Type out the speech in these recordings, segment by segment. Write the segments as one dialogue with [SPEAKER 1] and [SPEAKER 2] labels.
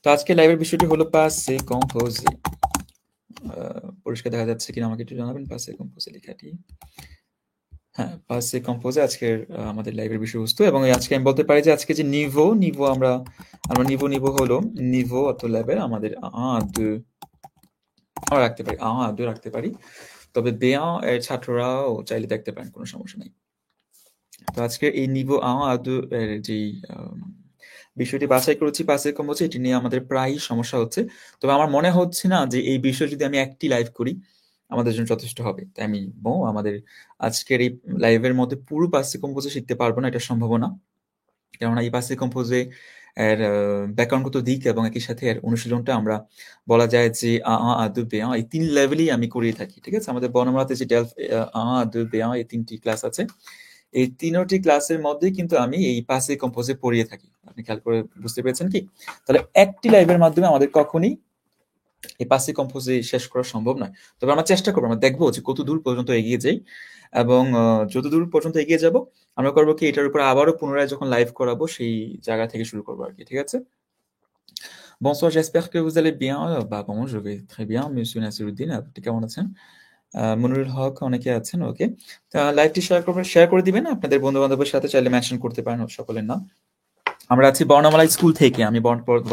[SPEAKER 1] তো আজকে লাইভের বিষয়টি হলো পাসে কম্পোজে। পরিষ্কার দেখা যাচ্ছে কিনা আমাকে একটু জানাবেন। পাসে কম্পোজে লেখাটি, হ্যাঁ, পাসে কম্পোজে আজকের আমাদের লাইভের বিষয়বস্তু। এবং আজকে আমি বলতে পারি যে আজকে যে নিভো নিভো আমরা আমরা নিভো নিভো হলো নিভো অত লেভেল আমাদের আমরা রাখতে পারি, রাখতে পারি। তবে বেয়া এর ছাত্ররাও চাইলে দেখতে পারেন, কোনো সমস্যা নেই। তো আজকে এই নিভো এর যেই বিষয়টি বাছাই করেছি পাসে কম্পোজে, এটি নিয়ে আমাদের প্রায়ই সমস্যা হচ্ছে। তবে আমার মনে হচ্ছে না যে এই বিষয়ে যদি আমি একটি লাইভ করি আমাদের জন্য যথেষ্ট হবে। তাই আমি আমাদের আজকের এই লাইভের মধ্যে পুরো পাসে কম্পোজে শিখতে পারবো না, এটা সম্ভাবনা। কেননা এই পাসে কম্পোজে এর ব্যাকরণগত দিক এবং একই সাথে এর অনুশীলনটা আমরা বলা যায় যে আদু বেয়া এই ৩ লেভেলেই আমি করিয়ে থাকি। ঠিক আছে? আমাদের বর্ণমালাতে যে ডেলফ আদু বেয়া এই ৩টি ক্লাস আছে। এই ৩টি ক্লাসের মধ্যেই কিন্তু আমি এই পাসে কম্পোজে পড়িয়ে থাকি। আপনি খেয়াল করে বুঝতে পেরেছেন কি? তাহলে একটি লাইভের মাধ্যমে আমাদের কখনই এই পাসে কম্পোজে শেষ করা সম্ভব নয়। তবে আমরা চেষ্টা করবো, আমরা দেখবো যে কত দূর পর্যন্ত এগিয়ে যাই। এবং যত দূর পর্যন্ত এগিয়ে যাব আমরা করবো কি, এটার উপর আবারও পুনরায় যখন লাইভ করাবো সেই জায়গা থেকে শুরু করবো আর কি। ঠিক আছে? Bonsoir, j'espère que vous allez bien. Bon, je vais très bien, monsieur Nasiruddin. আপনি কেমন আছেন? মনিরুল হক অনেকে আছেন, ওকে। লাইভটি শেয়ার করে দিবেন আপনাদের বন্ধু বান্ধবের সাথে, চাইলে মেনশন করতে পারেন সকলের নাম। আমরা আছি বর্ণমালা স্কুল থেকে, আমি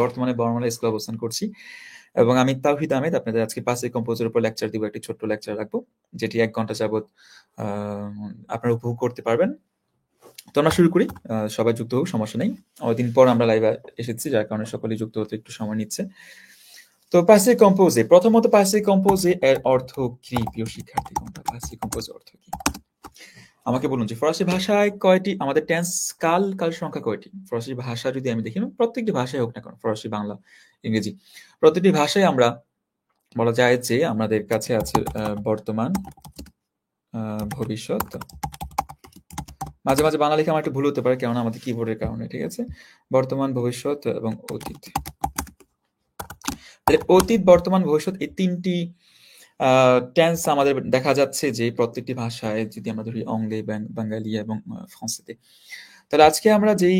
[SPEAKER 1] বর্তমানে বর্ণমালা স্কুল অবস্থান করছি এবং আমি তাওহিদ আহমেদ আপনাদের আজকে পাসে কম্পোজের উপর লেকচার দিব, একটি ছোট্ট লেকচার রাখবো যেটি 1 ঘন্টা যাবত আপনারা উপভোগ করতে পারবেন। তো আমরা শুরু করি। সবাই যুক্ত হোক, সমস্যা নেই। অনেকদিন পর আমরা লাইভে এসেছি, যার কারণে সকলেই যুক্ত হতে একটু সময় নিচ্ছে। তো পাসে কম্পোজে, প্রথমত পাসে কম্পোজে এর অর্থ কি প্রিয় শিক্ষার্থী? পাসে কম্পোজে অর্থ কি আমাকে বলুন। যে ফরাসি ভাষায় কয়টি আমাদের টেন্স কাল সংখ্যা কয়টি? ফরাসি ভাষা যদি আমি দেখি, প্রত্যেকটি ভাষায় হোক না কেন, ফরাসি, বাংলা, ইংরেজি, প্রত্যেকটি ভাষায় আমরা বলা যায় যে আমাদের কাছে আছে বর্তমান, ভবিষ্যৎ। মাঝে মাঝে বাংলা লেখা আমার একটু ভুল হতে পারে, কেননা আমাদের কিবোর্ডের কারণে। ঠিক আছে? বর্তমান, ভবিষ্যৎ এবং অতীত। তাহলে অতীত, বর্তমান, ভবিষ্যৎ এই ৩টি টেন্স আমাদের দেখা যাচ্ছে যে প্রত্যেকটি ভাষায়, যদি আমরা ধরি অঙ্গে, বাঙালি এবং ফ্রান্সেতে। তাহলে আজকে আমরা যেই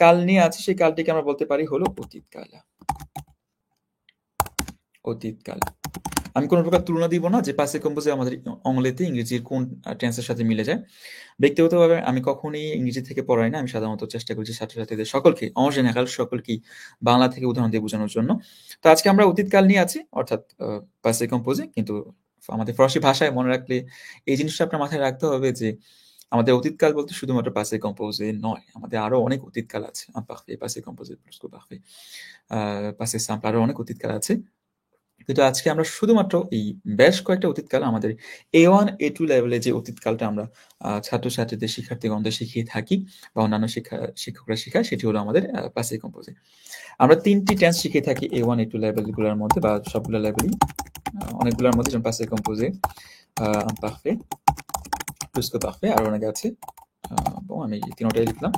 [SPEAKER 1] কাল নিয়ে আছি সেই কালটিকে আমরা বলতে পারি হলো অতীতকাল। অতীতকাল। আমি কোনো প্রকার তুলনা দিব না যে পাসে কম্পোজে আমাদের অংলেতে ইংরেজির কোন টেন্সের সাথে মিলে যায়। ব্যক্তিগতভাবে আমি কখনোই ইংরেজি থেকে পড়াই না। আমি সাধারণত চেষ্টা করেছি ছাত্রছাত্রীদের সকলকে, en général সকলকেই বাংলা থেকে উদাহরণ দিয়ে বোঝানোর জন্য। তো আজকে আমরা অতীতকাল নিয়ে আছি, অর্থাৎ পাসে কম্পোজে। কিন্তু আমাদের ফরাসি ভাষায় মনে রাখলে এই জিনিসটা আপনার মাথায় রাখতে হবে যে আমাদের অতীতকাল বলতে শুধুমাত্র পাসে কম্পোজে নয়, আমাদের আরো অনেক অতীতকাল আছে। imparfait, পাসে কম্পোজে, প্লুসকো পারফেক্ট, পাসে সিম্পল, আরো অনেক অতীতকাল আছে। কিন্তু আজকে আমরা শুধুমাত্র এই বেশ কয়েকটা অতীতকাল, আমাদের A1 A2 লেভেলে যে অতীতকালটা আমরা ছাত্রছাত্রীদের, শিক্ষার্থীগণদের শিখিয়ে থাকি বা অন্যান্য শিক্ষকরা শেখায়, সেটি হলো আমাদের পাসে কম্পোজে। আমরা 3টি টেন্স শিখিয়ে থাকি A1 A2 লেভেলগুলোর মধ্যে, বা সবগুলো লেভেলই, অনেকগুলোর মধ্যে, যেমন পাসে কম্পোজে, imparfait, প্লুসকো পারফেক্ট, আরো অনেক আছে। আমি এই 3টাই লিখলাম।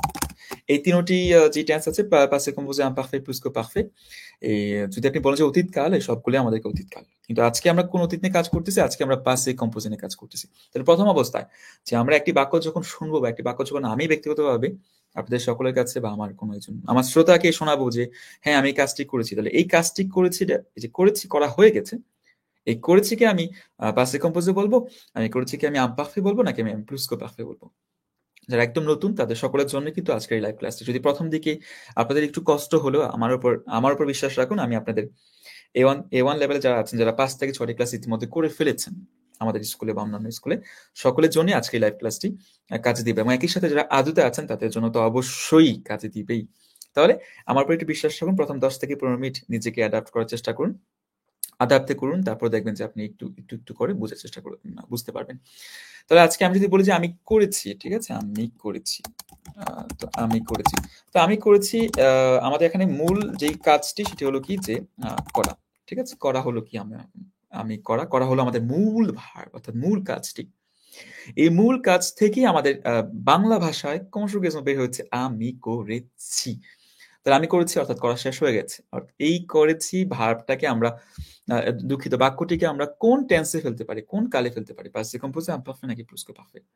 [SPEAKER 1] এই 3টি যে টেন্স আছে, পাসে কম্পোজে, imparfait, প্লুসকো পারফেক্ট, এই যদি আপনি বলেন যে অতীতকাল, এই সবগুলোই আমাদেরকে অতীতকাল। কিন্তু আজকে আমরা কোন অতীত নিয়ে কাজ করতেছি? আজকে আমরা পাসে কম্পোজে নিয়ে কাজ করতেছি। তাহলে প্রথম অবস্থায় যে আমরা একটি বাক্য যখন শুনবো, বা একটি বাক্য যখন আমি ব্যক্তিগতভাবে আপনাদের সকলের কাছে বা আমার কোনো একজন আমার শ্রোতাকে শোনাবো যে হ্যাঁ আমি এই কাজটি করেছি, তাহলে এই কাজটি করেছি, করেছি, করা হয়ে গেছে, এই করেছি কি আমি পাসে কম্পোজে বলবো, আমি করেছি কি আমি imparfait বলবো, নাকি আমি প্লুসকো পারফেক্ট বলবো? যারা একদম নতুন তাদের সকলের জন্য কিন্তু আজকের এই লাইভ ক্লাসটি। যদি প্রথম দিকে আপনাদের একটু কষ্ট হলেও আমার উপর বিশ্বাস রাখুন, আমি আপনাদের A1 লেভেলে যারা আছেন, যারা 5 থেকে 6টি ক্লাস ইতিমধ্যে করে ফেলেছেন আমাদের স্কুলে বা অন্যান্য স্কুলে, সকলের জন্য আজকে লাইভ ক্লাসটি কাজে দিবে। এবং একই সাথে যারা আদতে আছেন তাদের জন্য তো অবশ্যই কাজে দিবেই। তাহলে আমার উপর একটু বিশ্বাস রাখুন, প্রথম 10 থেকে 15 মিনিট নিজেকে অ্যাডাপ্ট করার চেষ্টা করুন, আদাপ্তে করুন, তারপর দেখবেন যে আপনি একটু একটু একটু করে বোঝার চেষ্টা করুন, বুঝতে পারবেন। তাহলে আজকে আমি যদি বলি যে আমি করেছি, ঠিক আছে, আমি করেছি, তো আমি করেছি, তো আমি করেছি, আমাদের এখানে মূল যেই কাজটি সেটি হলো কি যে করা। ঠিক আছে? করা হলো কি, আমি করা হলো আমাদের মূল ভার্ব, অর্থাৎ মূল কাজটি। এই মূল কাজ থেকেই আমাদের বাংলা ভাষায় কনজুগেশন বের হয়েছে, আমি করেছি। তাহলে আমি করেছি অর্থাৎ করা শেষ হয়ে গেছে। এই করেছি ভার্বটাকে আমরা, দুঃখিত, বাক্যটিকে আমরা কোন টেন্সে ফেলতে পারি, কোন কালে ফেলতে পারি? পাসে কম্পোজে, imparfait নাকি প্লুসকো পারফেক্ট?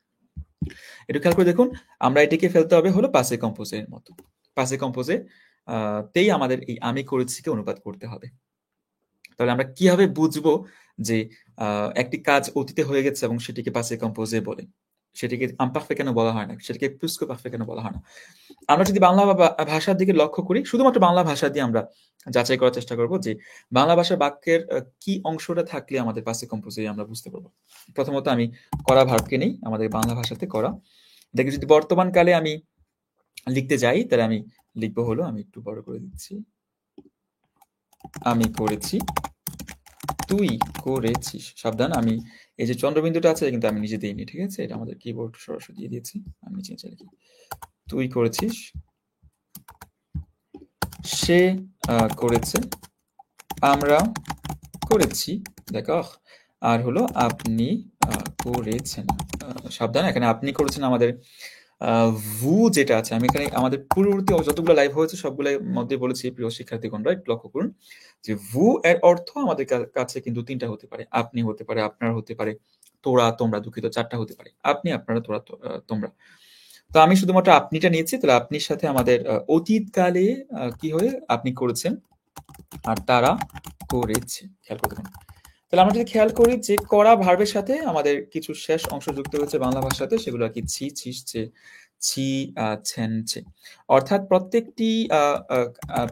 [SPEAKER 1] একটু খেয়াল করে দেখুন। আমরা এটিকে ফেলতে হবে হলো পাসে কম্পোজের মতো। পাসে কম্পোজে তেই আমাদের এই আমি করেছিকে অনুবাদ করতে হবে। তাহলে আমরা কিভাবে বুঝবো যে একটি কাজ অতীতে হয়ে গেছে এবং সেটিকে পাসে কম্পোজে বলে? সেটিকে imperfect কেন বলা হয় না? সেটিকে প্লুস্কো পারফেক্ট কেন বলা হয় না? আমরা যদি বাংলা ভাষার দিকে লক্ষ্য করি, শুধুমাত্র বাংলা ভাষা দিয়ে আমরা যাচাই করার চেষ্টা করব যে বাংলা ভাষার বাক্যের কি অংশটা থাকলে আমাদের পাসে কম্পোজে আমরা বুঝতে পারবো। প্রথমত আমি করা ভার্বকে নেই আমাদের বাংলা ভাষাতে করা। দেখি যদি বর্তমান কালে আমি লিখতে যাই তাহলে আমি লিখবো হলো, আমি একটু বড় করে দিচ্ছি। আমি করেছি, তুই করেছিস। সাবধান, আমি এই যে চন্দ্রবিন্দুটা আছে কিন্তু আমি নিজে দিইনি, ঠিক আছে? এটা আমাদের কিবোর্ড সরাসরি দিয়ে দিয়েছি। আমি নিচে নিচে লিখি। তুই করেছিস, সে করেছে, আমরা করেছি, দেখো। আর হলো আপনি করেছেন। সাবধান, এখানে আপনি করেছেন আমাদের ভু যেটা আছে, আমি এখানে আমাদের পূর্ববর্তী যতগুলো লাইভ হয়েছে সবগুলোর মধ্যে বলেছি প্রিয় শিক্ষার্থীগণরা একটু লক্ষ্য করুন যে ভু এর অর্থ আমাদের কাছে কিন্তু তিনটা হতে পারে। আপনি হতে পারে, আপনার হতে পারে, তোরা তোমরা, দুঃখিত, চারটা হতে পারে। আপনি, আপনারা, তোরা, তোমরা। তো আমি শুধুমাত্র আপনিটা নিয়েছি। তাহলে আপনির সাথে আমাদের অতীতকালে কি হয়ে আপনি করেছেন আর তারা করেছে। খেয়াল করে দেখুন। তাহলে আমরা যদি খেয়াল করি যে করা ভার্বের সাথে আমাদের কিছু শেষ অংশ যুক্ত হয়েছে বাংলা ভাষাতে, সেগুলো কি ছি, ছিস, ছে, ছি, ছেন, ছে। অর্থাৎ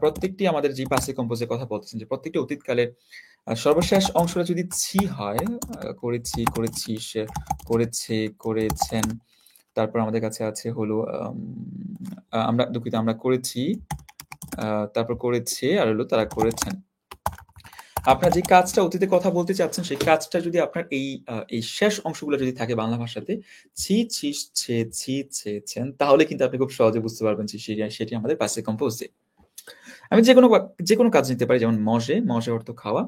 [SPEAKER 1] প্রত্যেকটি আমাদের যে পাসে কম্পোজের কথা বলতেছেন যে প্রত্যেকটি অতীতকালের সর্বশেষ অংশটা যদি ছি হয়, করেছি, করেছিস, করেছে, করেছেন, তারপর আমাদের কাছে আছে হলো আমরা, দুঃখিত, আমরা করেছি, তারপর করেছে, আর হলো তারা করেছেন। আপনার যে কাজটা অতীতে কথা বলতে চাচ্ছেন সেই কাজটা যদি আপনার এই শেষ অংশগুলো যদি থাকে বাংলা ভাষাতে ছি, ছিস, ছে, ছি, ছে, ছেন, তাহলে কিন্তু আপনি খুব সহজে বুঝতে পারবেন যে সেটি আমাদের পাসে কম্পোজে। আমি যেকোনো কাজ নিতে পারি, যেমন মজে অর্থ খাওয়া।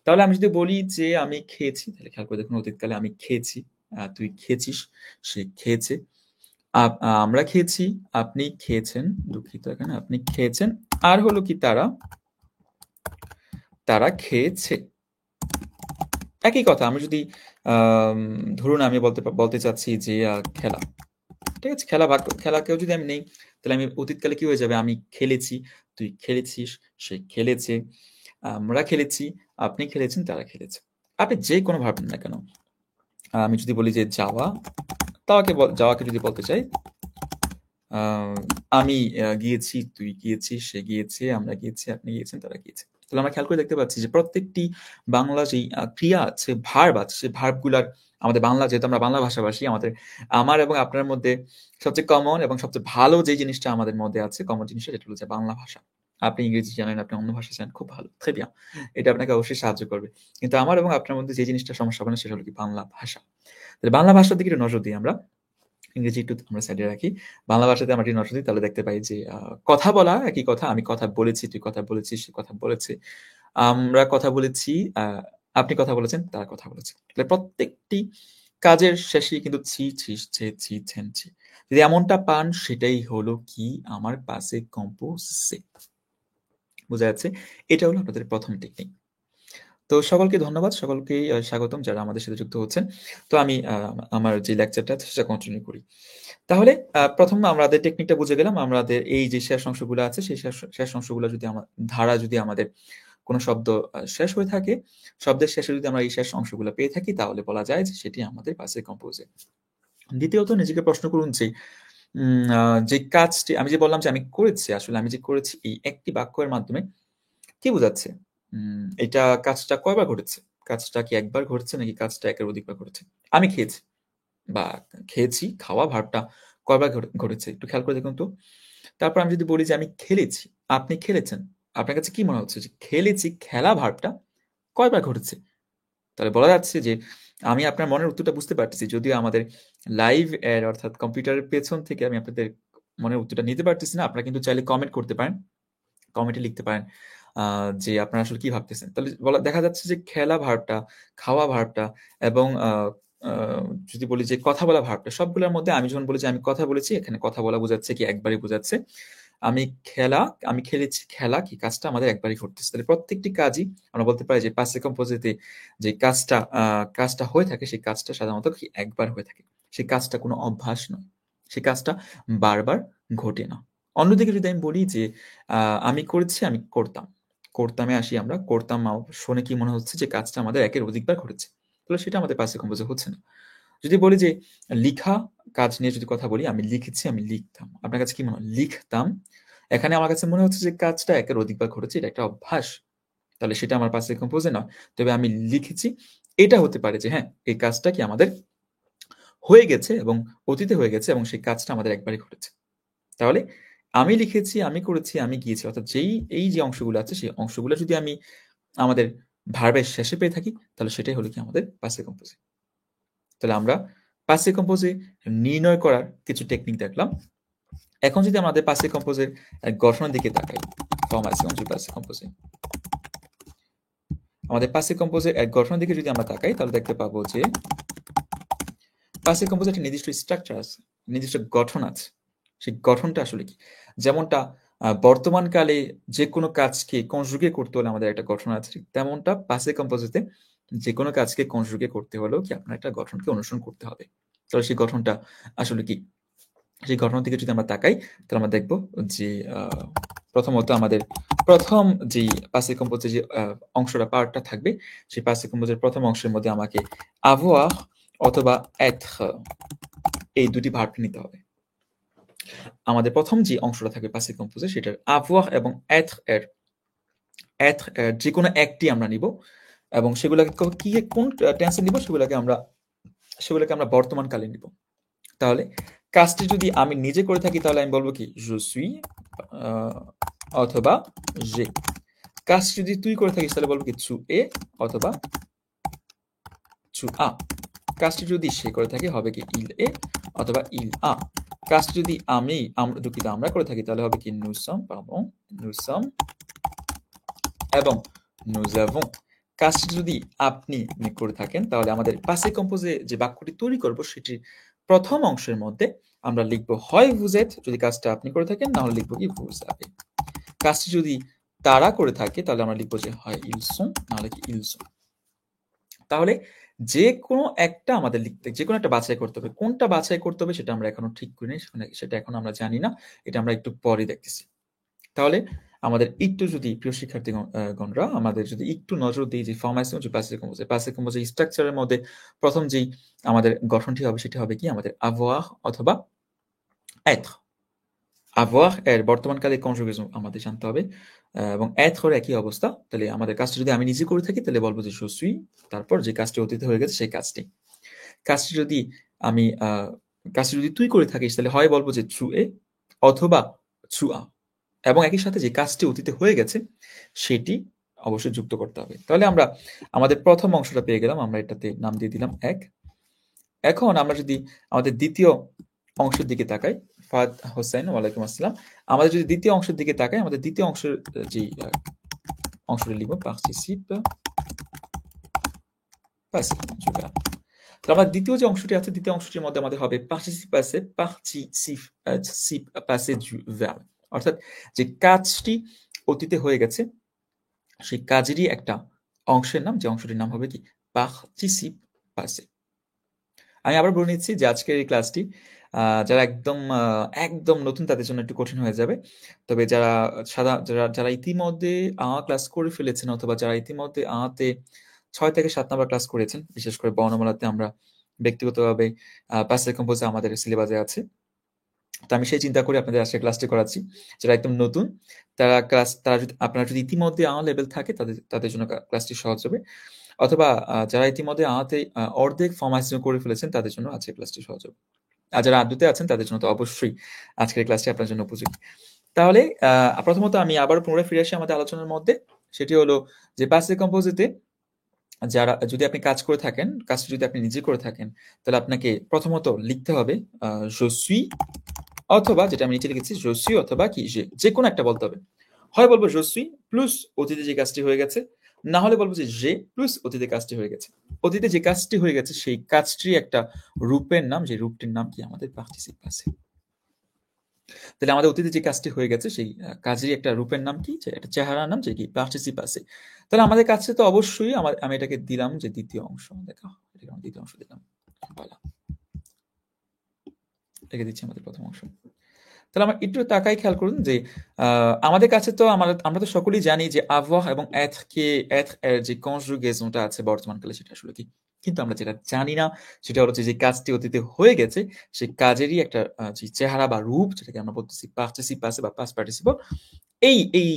[SPEAKER 1] তাহলে আমি যদি বলি যে আমি খেয়েছি, তাহলে খেয়াল করে দেখুন অতীতকালে আমি খেয়েছি, তুই খেয়েছিস, সে খেয়েছে, আমরা খেয়েছি, আপনি খেয়েছেন, দুঃখিত, এখানে আপনি খেয়েছেন, আর হলো কি তারা খেয়েছে। একই কথা। আমি যদি ধরুন আমি বলতে চাচ্ছি যে খেলা, ঠিক আছে? খেলাকেও যদি আমি নেই তাহলে আমি অতীতকালে কি হয়ে যাবে? আমি খেলেছি, তুই খেলেছিস, সে খেলেছে, আমরা খেলেছি, আপনি খেলেছেন, তারা খেলেছে। আপনি যে কোনো ভার্ব নেন না কেন। আমি যদি বলি যে যাওয়াকে যদি বলতে চাই, আমি গিয়েছি, তুই গিয়েছিস, সে গিয়েছে, আমরা গিয়েছি, আপনি গিয়েছেন, তারা গিয়েছে। তাহলে আমরা খেয়াল করে দেখতে পাচ্ছি যে প্রত্যেকটি বাংলা যেই ক্রিয়া আছে, ভার্ব আছে, সেই ভার্বগুলার আমাদের বাংলা, যেহেতু আমরা বাংলা ভাষাভাষী, আমার এবং আপনার মধ্যে সবচেয়ে কমন এবং সবচেয়ে ভালো যে জিনিসটা আমাদের মধ্যে আছে, কমন জিনিসটা, সেটা হলো যে বাংলা ভাষা। আপনি ইংরেজি জানেন, আপনি অন্য ভাষা জানেন, খুব ভালো, très bien। এটা আপনাকে অবশ্যই সাহায্য করবে। কিন্তু আমার এবং আপনার মধ্যে যে জিনিসটা সমস্যা হবে না সেটা হলো কি বাংলা ভাষা। তাহলে বাংলা ভাষার দিকে একটু নজর দিই আমরা। ইংরেজি একটু আমরা সাইডে রাখি। বাংলা ভাষাতে আমরা যদি নজর দিই তাহলে দেখতে পাই যে কথা বলা একই কথা। আমি কথা বলেছি, তুই কথা বলেছিস, সে কথা বলেছে। আমরা কথা বলেছি, আপনি কথা বলেছেন, তারা কথা বলেছে। তাহলে প্রত্যেকটি কাজের শেষেই কিন্তু ছি, ছিস, ছে, ছি, ছেন, ছি। যদি এমনটা পান সেটাই হলো কি আমার পাসে কম্পোজে। বোঝা যাচ্ছে? এটা হলো আপনাদের প্রথম টেকনিক। তো সকলকে ধন্যবাদ, সকলকেই স্বাগতম যারা আমাদের সাথে যুক্ত হচ্ছেন। তো আমি আমার যে লেকচারটা আছে সেটা কন্টিনিউ করি। তাহলে প্রথম আমাদের টেকনিকটা বুঝে গেলাম। আমাদের এই যে শেষ অংশগুলো আছে সেই শেষ অংশগুলো যদি ধারা যদি আমাদের কোনো শব্দ শেষ হয়ে থাকে, শব্দের শেষে যদি আমরা এই শেষ অংশগুলো পেয়ে থাকি তাহলে বলা যায় যে সেটি আমাদের পাসে কম্পোজে। দ্বিতীয়ত নিজেকে প্রশ্ন করুন যে যে কাজটি আমি যে বললাম যে আমি করেছি, আসলে আমি যে করেছি এই একটি বাক্যের মাধ্যমে কি বোঝাচ্ছে? এটা কাজটা কয়বার ঘটেছে? কাজটা কি একবার ঘটেছে নাকি কাজটা একের অধিকবার ঘটেছে? আমি খেয়েছি বা খেয়েছি, খাওয়া ভার্বটা কয়বার ঘটেছে? একটু খেয়াল করে দেখুন তো। তারপর আমি যদি বলি যে আমি খেলেছি, আপনি খেলেছেন। আপনার কাছে কি মনে হচ্ছে যে খেলেছি, খেলা ভার্বটা কয়বার ঘটেছে? তাহলে বলা যাচ্ছে যে আমি আপনার মনের উত্তরটা বুঝতে পারতেছি। যদিও আমাদের লাইভ এর অর্থাৎ কম্পিউটারের পেছন থেকে আমি আপনাদের মনের উত্তরটা নিতে পারতেছি না। আপনারা কিন্তু চাইলে কমেন্ট করতে পারেন। কমেন্টে লিখতে পারেন যে আপনারা আসলে কি ভাবতেছেন। তাহলে দেখা যাচ্ছে যে খেলা ভার্বটা, খাওয়া ভার্বটা এবং আ যদি বলি যে কথা বলা ভার্বটা, সবগুলোর মধ্যে আমি যখন বলি যে আমি কথা বলেছি, এখানে কথা বলা বোঝাচ্ছে কি একবারই বোঝাচ্ছে। আমি আমি খেলেছি, খেলা কি কাজটা আমাদের একবারই ঘটতেছে। তাহলে প্রত্যেকটি কাজই আমরা বলতে পারি যে পাসে কম্পোজিটে যে কাজটা হয়ে থাকে সেই কাজটা সাধারণত কি একবার হয়ে থাকে। সেই কাজটা কোনো অভ্যাস নয়। সেই কাজটা বারবার ঘটে না। অন্যদিকে যদি আমি বলি যে আমি করেছি, আমি করতাম। করতামে আসি আমরা। করতাম শুনে কি মনে হচ্ছে যে কাজটা আমাদের একের অধিকবার ঘটেছে। তাহলে সেটা আমাদের পাসিভ কম্পোজে হচ্ছে না। যদি বলি যে লিখা কাজ নিয়ে যদি কথা বলি, আমি লিখেছি, আমি লিখতাম। আপনার কাছে কি মনে হয়? লিখতাম। এখানে আমার কাছে মনে হচ্ছে যে কাজটা একের অধিকবার ঘটেছে। এটা একটা অভ্যাস। তাহলে সেটা আমার পাসিভ কম্পোজে নয়। তবে আমি লিখেছি। এটা হতে পারে যে হ্যাঁ, এই কাজটা কি আমাদের হয়ে গেছে এবং অতীতে হয়ে গেছে এবং সেই কাজটা আমাদের একবারই ঘটেছে। তাহলে আমি লিখেছি, আমি করেছি, আমি গিয়েছি। অর্থাৎ এই যে অংশগুলো আছে সেই অংশগুলো যদি আমি আমাদের ভার্বের শেষে পেয়ে থাকি তাহলে সেটাই হলো কি আমাদের পাসিভ কম্পোজে। তাহলে আমরা পাসিভ কম্পোজে নির্ণয় করার কিছু টেকনিক দেখলাম। এখন যদি আমাদের পাসিভ কম্পোজের গঠনের দিকে তাকাই, ফর্মেশন du passé composé। আমাদের পাসিভ কম্পোজের গঠনের দিকে যদি আমরা তাকাই তাহলে দেখতে পাবো যে পাসিভ কম্পোজের একটা নির্দিষ্ট স্ট্রাকচার আছে, নির্দিষ্ট গঠন আছে। সেই গঠনটা আসলে কি? যেমনটা বর্তমানকালে যেকোনো কাজকে কনজুগেট করতে হলে আমাদের একটা গঠন আছে, ঠিক তেমনটা পাসিভ কম্পোজিটে যেকোনো কাজকে কনজুগেট করতে হলেও কি আপনার একটা গঠনকে অনুসরণ করতে হবে। তাহলে সেই গঠনটা আসলে কি? সেই গঠন থেকে যদি আমরা তাকাই তাহলে আমরা দেখব যে প্রথমত আমাদের প্রথম যেই পাসিভ কম্পোজের যে অংশটা পার্টটা থাকবে সেই পাসিভ কম্পোজের প্রথম অংশের মধ্যে আমাকে avoir অথবা être এই দুটি ভার্বকে নিতে হবে। আমাদের প্রথম যে অংশটা থাকবে পাসিভ কম্পোজে সেটার avoir এবং être এর যে কোনো একটি আমরা নিব এবং সেগুলোকে কোন টেন্সে নিব সেগুলোকে আমরা বর্তমান কালে নিব। তাহলে কাজটি যদি আমি নিজে করে থাকি তাহলে আমি বলবো কি je suis অথবা j'ai। কাজটি যদি তুই করে থাকিস তাহলে বলবো কি tu es অথবা tu as। কাজটি যদি সে করে থাকে হবে কি il est অথবা il a। কাজটি যদি আমরা করে থাকি তাহলে হবে কি nous sommes এবং nous avons। কাজটি যদি আপনি করে থাকেন তাহলে আমাদের পাসিভ কম্পোজে যে বাক্যটি তৈরি করব সেটির প্রথম অংশের মধ্যে আমরা লিখব হয় vous êtes যদি কাজটা আপনি করে থাকেন, না হলে লিখব কি vous avez। কাজটি যদি তারা করে থাকে তাহলে আমরা লিখব যে হয় ils sont না হলে কি ils sont। তাহলে যে কোনো একটা আমাদের লিখতে যে কোনো একটা বাছাই করতে হবে। কোনটা বাছাই করতে হবে সেটা আমরা এখনো ঠিক করিনি, সেটা এখন আমরা জানি না। এটা আমরা একটু পরে দেখতেছি। তাহলে আমাদের একটু যদি প্রিয় শিক্ষার্থীগণরা আমাদের যদি একটু নজর দিই যে ফর্মেশন যে পাসিভ কম্পোজের স্ট্রাকচারের মধ্যে প্রথম যেই আমাদের গঠনটি হবে সেটি হবে কি আমাদের avoir অথবা être। avoir এর বর্তমানকালে কনজুগেশন আমাদের জানতে হবে এবং être এর একই অবস্থা। তাহলে আমাদের কাজটা যদি আমি নিজে করে থাকি তাহলে বলবো যে je suis, তারপর যে কাজটি অতীতে হয়ে গেছে সেই কাজটি। কাজটি যদি আমি কাজটি যদি তুই করে থাকিস তাহলে হয় বলবো যে tu es অথবা tu as এবং একই সাথে যে কাজটি অতীতে হয়ে গেছে সেটি অবশ্যই যুক্ত করতে হবে। তাহলে আমরা আমাদের প্রথম অংশটা পেয়ে গেলাম, আমরা এটাতে নাম দিয়ে দিলাম ১। এখন আমরা যদি আমাদের দ্বিতীয় অংশের দিকে তাকাই, ফাদ হোসেন ওয়ালাইকুম আসসালাম। আমাদের যদি দ্বিতীয় অংশের দিকে তাকাই, আমাদের দ্বিতীয় অংশের যে অংশটি লিখব পার্টিসিপ পাসে। তো আমার দ্বিতীয় যে অংশটি আছে দ্বিতীয় অংশটির মধ্যে আমাদের হবে পার্টিসিপ পাসে ডু ভার্ব। অর্থাৎ যে কাজটি অতীতে হয়ে গেছে সেই কাজেরই একটা অংশের নাম, যে অংশটির নাম হবে কি পার্টিসিপ পাসে। আমি আবার বলে নিচ্ছি যে আজকের এই ক্লাসটি যারা একদম নতুন তাদের জন্য একটু কঠিন হয়ে যাবে। তবে যারা ইতিমধ্যে ক্লাস করে ফেলেছেন অথবা যারা ইতিমধ্যে তে ৬ থেকে ৭ নাম্বার ক্লাস করেছেন, বিশেষ করে বর্ণমালাতে আমরা ব্যক্তিগতভাবে পাসে কম্পোজে আমাদের সিলেবাসে আছে। তো আমি সেই চিন্তা করে আপনাদের আজকে ক্লাসটি করাচ্ছি। যারা একদম নতুন আপনারা যদি ইতিমধ্যে লেভেল থাকে তাদের জন্য ক্লাসটি সহজ হবে। অথবা যারা ইতিমধ্যে তে অর্ধেক ফর্মাইজেশন করে ফেলেছেন তাদের জন্য আজকের ক্লাসটি সহজ হবে। আর যারা আদতে আছেন তাদের জন্য তো অবশ্যই আজকের ক্লাসটি আপনার জন্য উপযোগী। তাহলে প্রথমত আমি আবার পুনরায় ফিরে আসি আমাদের আলোচনার মধ্যে। সেটি হলো যে পাসে কম্পোজিটে যদি আপনি কাজ করে থাকেন, কাজটি যদি আপনি নিজে করে থাকেন তাহলে আপনাকে প্রথমত লিখতে হবে je suis অথবা যেটা আমি নিচে লিখেছি je suis অথবা কি যে কোনো একটা বলতে হবে। হয় বলবো je suis প্লাস অতীতে যে কাজটি হয়ে গেছে, না হলে বলবো যে j'ai প্লাস অতীতে কাজটি হয়ে গেছে। অতীতে যে কাজটি হয়ে গেছে সেই কাজটির একটা রূপের নাম, যে রূপটির নাম কি আমাদের পার্টিসিপ পাসে। তাহলে আমাদের অতীতে যে কাজটি হয়ে গেছে সেই কাজেরই একটা রূপের নাম কি, যে একটা চেহারার নাম, যে কি পার্টিসিপ পাসে। তাহলে আমাদের কাছে তো অবশ্যই আমি এটাকে দিলাম যে দ্বিতীয় অংশ। দেখো এটাকে আমি দ্বিতীয় অংশ দিলাম, বলা এটাকে দিচ্ছি আমাদের প্রথম অংশ। তাহলে আমরা একটু তাকাই খেয়াল করুন যে আমাদের কাছে তো আমরা তো সকলেই জানি যে avoir এবং être এর যে কনজুগেশনটা আছে বর্তমানকালে সেটা আসলে কি। কিন্তু আমরা যেটা জানি না সেটা হলো যে কাজটি অতীতে হয়ে গেছে সেই কাজেরই একটা যে চেহারা বা রূপ যেটাকে আমরা বলতেছি পার্টিসিপ পাসে বা পাস্ট পার্টিসিপল এই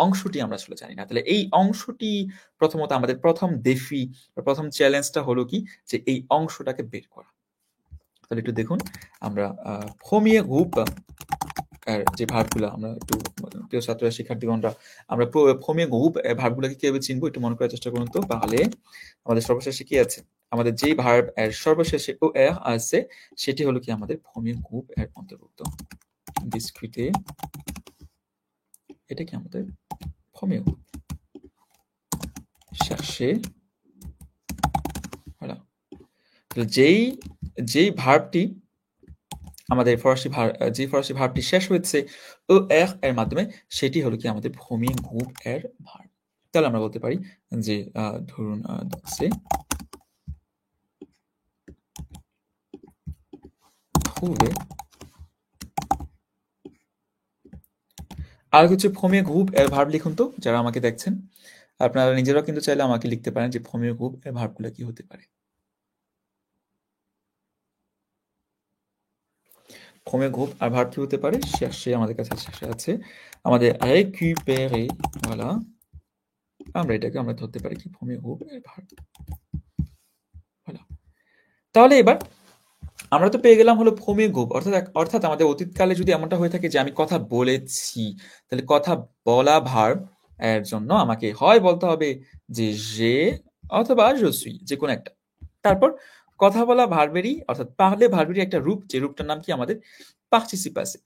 [SPEAKER 1] অংশটি আমরা আসলে জানি না। তাহলে এই অংশটি প্রথমত আমাদের প্রথম ডেফি বা প্রথম চ্যালেঞ্জটা হলো কি যে এই অংশটাকে বের করা। তাহলে একটু দেখুন আমরা premier groupe আর যে ভার্বগুলা আমরা একটু প্রিয় ছাত্র শিক্ষার্থীগণরা আমরা premier groupe ভার্বগুলাকে কিভাবে চিনবো একটু মনে করার চেষ্টা করুন তো। তাহলে আমাদের সর্বশেষে কি আছে? আমাদের যেই ভার্ব এর সর্বশেষে er আছে সেটি হলো কি আমাদের premier groupe এর অন্তর্ভুক্ত। discuter এটা কি আমাদের premier groupe। chercher voilà। তাহলে যেই ভার্বটি আমাদের যে ফরাসি ভার্বটি শেষ হয়েছে er এর মাধ্যমে সেটি হলো কি আমাদের premier groupe এর ভার্ব। তাহলে আমরা বলতে পারি যে ধরুন c'est trouver আর হচ্ছে premier groupe এর ভার্ব লিখুন তো যারা আমাকে দেখছেন। আপনারা নিজেরাও কিন্তু চাইলে আমাকে লিখতে পারেন যে premier groupe এর ভার্বগুলো কি হতে পারে। premier groupe আর ভার্ব কি হতে পারে? chercher আমাদের কাছে chercher আছে। আমাদের récupérer voilà। আমরা এটাকে আমরা ধরতে পারি কি premier groupe এর ভার্ব। voilà। তাহলে এবার আমরা তো পেয়ে গেলাম হলো premier groupe অর্থাৎ আমাদের অতীতকালে যদি এমনটা হয়ে থাকে যে আমি কথা বলেছি তাহলে কথা বলা ভার্ব এর জন্য আমাকে হয় বলতে হবে যে je অথবা je suis যে কোনো একটা। তারপর কথা বলা ভার্বেরই অর্থাৎ parler ভার্বেরই একটা রূপ যে রূপটার নাম কি আমাদের participe আছে।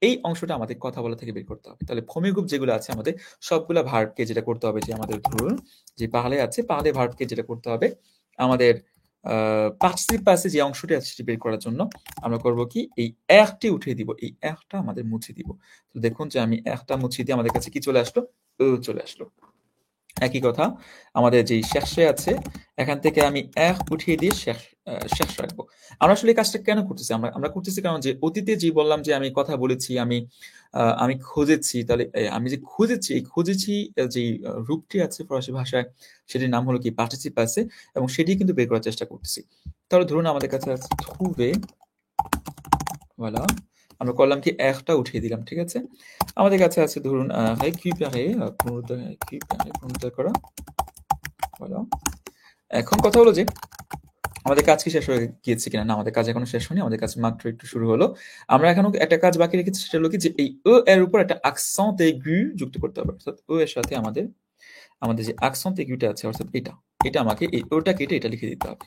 [SPEAKER 1] এই অংশটা আমাদের কথা বলা থেকে বের করতে হবে। তাহলে premier groupe যেগুলো আছে আমাদের সবগুলা ভার্বকে যেটা করতে হবে যে আমাদের ধরুন যে parler আছে parler ভার্বকে যেটা করতে হবে আমাদের participe আছে যে অংশটি আছে সেটি বের করার জন্য আমরা করব কি এই er টি উঠিয়ে দিব। এই er টা আমাদের মুছে দিব। তো দেখুন যে আমি er টা মুছে দিয়ে আমাদের কাছে কি চলে আসলো? চলে আসলো। একই কথা আমাদের যেই chercher আছে এখান থেকে আমি er উঠিয়ে দিয়ে cherche রাখবো। আমরা আসলে এই কাজটা কেন করতেছি? আমরা করতেছি কারণ যে অতীতে যে বললাম যে আমি কথা বলেছি, আমি খুঁজেছি তাহলে আমি যে খুঁজেছি এই খুঁজেছি যেই রূপটি আছে ফরাসি ভাষায় সেটির নাম হলো কি participe আছে এবং সেটিই কিন্তু বের করার চেষ্টা করতেছি। তাহলে ধরুন আমাদের কাছে আছে trouver voilà। আমরা করলাম কি er টা উঠিয়ে দিলাম, ঠিক আছে? আমাদের কাছে আছে ধরুন récupérer পুনরুদ্ধার করা voilà। এখন কথা হলো যে আমাদের কাজ কি শেষ হয়ে গিয়েছে কিনা? না, আমাদের কাজ এখনো শেষ হয়নি। আমাদের কাজ মাত্র একটু শুরু হলো। আমরা এখনো একটা কাজ বাকি রেখেছি সেটা হলো কি যে এই এর উপর একটা accent aigu যুক্ত করতে হবে। অর্থাৎ এর সাথে আমাদের যে accent aigu টা আছে অর্থাৎ এটা আমাকে এই টা কেটে এটা লিখে দিতে হবে।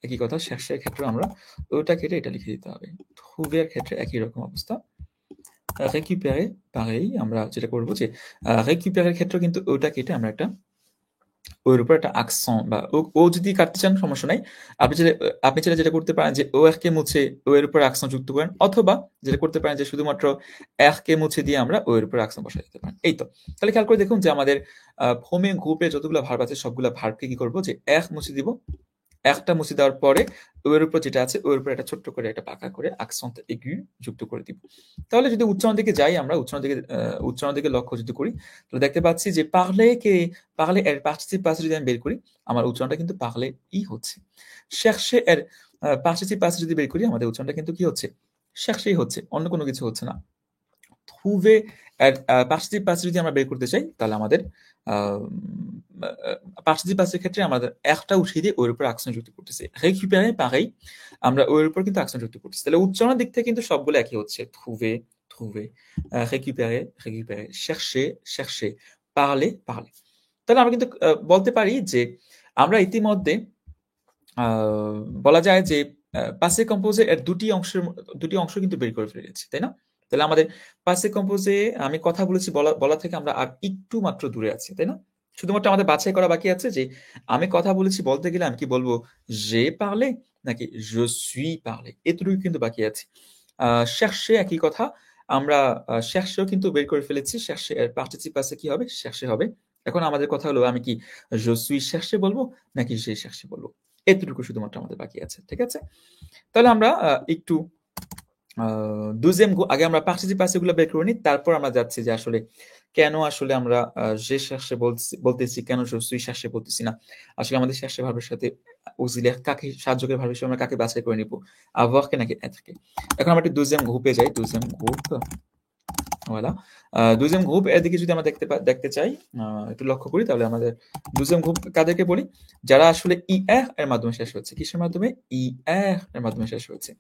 [SPEAKER 1] একই কথা শেষের ক্ষেত্রে আমরা টা কেটে এটা লিখে দিতে হবে। trouver এর ক্ষেত্রে একই রকম অবস্থা। récupérer pareil আমরা যেটা করব যে récupérer এর ক্ষেত্রেও কিন্তু টা কেটে আমরা একটা ওর উপর একটা accent বা ও যদি কাটতে চান সমস্যা নাই। আপনি চাইলে যেটা করতে পারেন যে er কে মুছে এর উপর accent যুক্ত করেন অথবা যেটা করতে পারেন যে শুধুমাত্র er কে মুছে দিয়ে আমরা এর উপর accent বসায় দিতে পারেন। এই তো। তাহলে খেয়াল করে দেখুন যে আমাদের premier groupe এ যতগুলো ভার্ব আছে সবগুলা ভার্বকে কি করব যে er মুছে দিব। একটা মুছে দেওয়ার পরে ওর উপর যেটা আছে ওর উপর একটা ছোট্ট করে একটা পাকা করে accent aigu যুক্ত করে দিব। তাহলে যদি উচ্চারণ দিকে যাই আমরা উচ্চারণ দিকে লক্ষ্য যদি করি তাহলে দেখতে পাচ্ছি যে parler এর participe passé যদি আমি বের করি আমার উচ্চারণটা কিন্তু parler ই হচ্ছে। chercher এর participe passé যদি বের করি আমাদের উচ্চারণটা কিন্তু কি হচ্ছে? chercher হচ্ছে, অন্য কোনো কিছু হচ্ছে না। trouver এর participe passé যদি আমরা বের করতে চাই তাহলে আমাদের participe passé এর ক্ষেত্রে আমাদের একটা উঠিয়ে দিয়ে ওর উপর accent যুক্ত করতেছি। récupérer pareil আমরা ওর উপর কিন্তু accent যুক্ত করতেছি। তাহলে উচ্চারণের দিক থেকে কিন্তু সবগুলো একই হচ্ছে। trouver récupérer chercher parler। তাহলে আমরা কিন্তু বলতে পারি যে আমরা ইতিমধ্যে বলা যায় যে passé composé এর দুটি অংশ কিন্তু বের করে ফেলেছি, তাই না? তাহলে আমাদের passé composé আমি কথা বলেছি বলা থেকে আমরা আর একটু মাত্র দূরে আছি, তাই না? শুধুমাত্র আমাদের বাছাই করা বাকি আছে যে আমি কথা বলেছি বলতে গেলে আমি কি বলবো j'ai parlé নাকি je suis parlé এতটুকু কিন্তু বাকি আছে। chercher একই কথা আমরা chercher কিন্তু বের করে ফেলেছি। chercher এর participe passé কি হবে? chercher হবে। এখন আমাদের কথা হলো আমি কি je suis chercher বলবো নাকি j'ai cherché বলবো? এতটুকু শুধুমাত্র আমাদের বাকি আছে, ঠিক আছে? তাহলে আমরা একটু deuxième আগে আমরা পার্টিসিপ পাসেগুলো বের করে নিই, তারপর আমরা যাচ্ছি যে আসলে কেন আসলে আমরা যে chercher বলতেছি, কেন je suis chercher বলতেছি না। আসলে আমাদের chercher ভার্বের সাথে auxiliaire কাকে সাহায্যকারী ভার্ব হিসেবে আমরা কাকে বাছাই করে নিব? avoir কে নাকি être কে? এখন আমরা একটু deuxième গ্রুপে যাই। deuxième group, voilà. deuxième group এর দিকে যদি আমরা দেখতে চাই, একটু লক্ষ্য করি, তাহলে আমাদের deuxième গ্রুপ কাদেরকে বলি? যারা আসলে er এর মাধ্যমে শেষ হচ্ছে। কিসের মাধ্যমে? er এর মাধ্যমে শেষ হচ্ছে।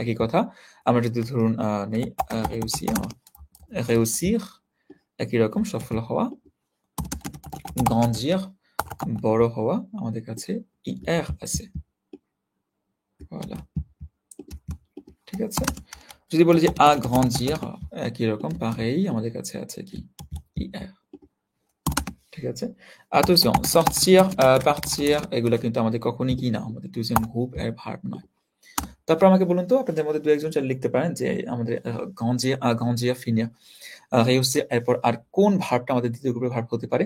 [SPEAKER 1] একই কথা, আমরা যদি ধরুন নেই réussir, একই রকম সফল হওয়া, grandir, বড় হওয়া, আমাদের কাছে er আছে। voilà, ঠিক আছে। যদি বলি যে agrandir, একই রকম pareil, আমাদের কাছে আছে কি? er, ঠিক আছে। attention, sortir, partir, এগুলা কিন্তু আমাদের কখনই কি না, আমাদের deuxième গ্রুপ এর ভার্ব নয়। তারপর আমাকে বলুন তো, আপনাদের মধ্যে দু একজন চাইলে লিখতে পারেন যে আমাদের grandir, agrandir, finir, réussir এরপর আর কোন ভার্বটা আমাদের দ্বিতীয় গ্রুপের ভার্ব হতে পারে?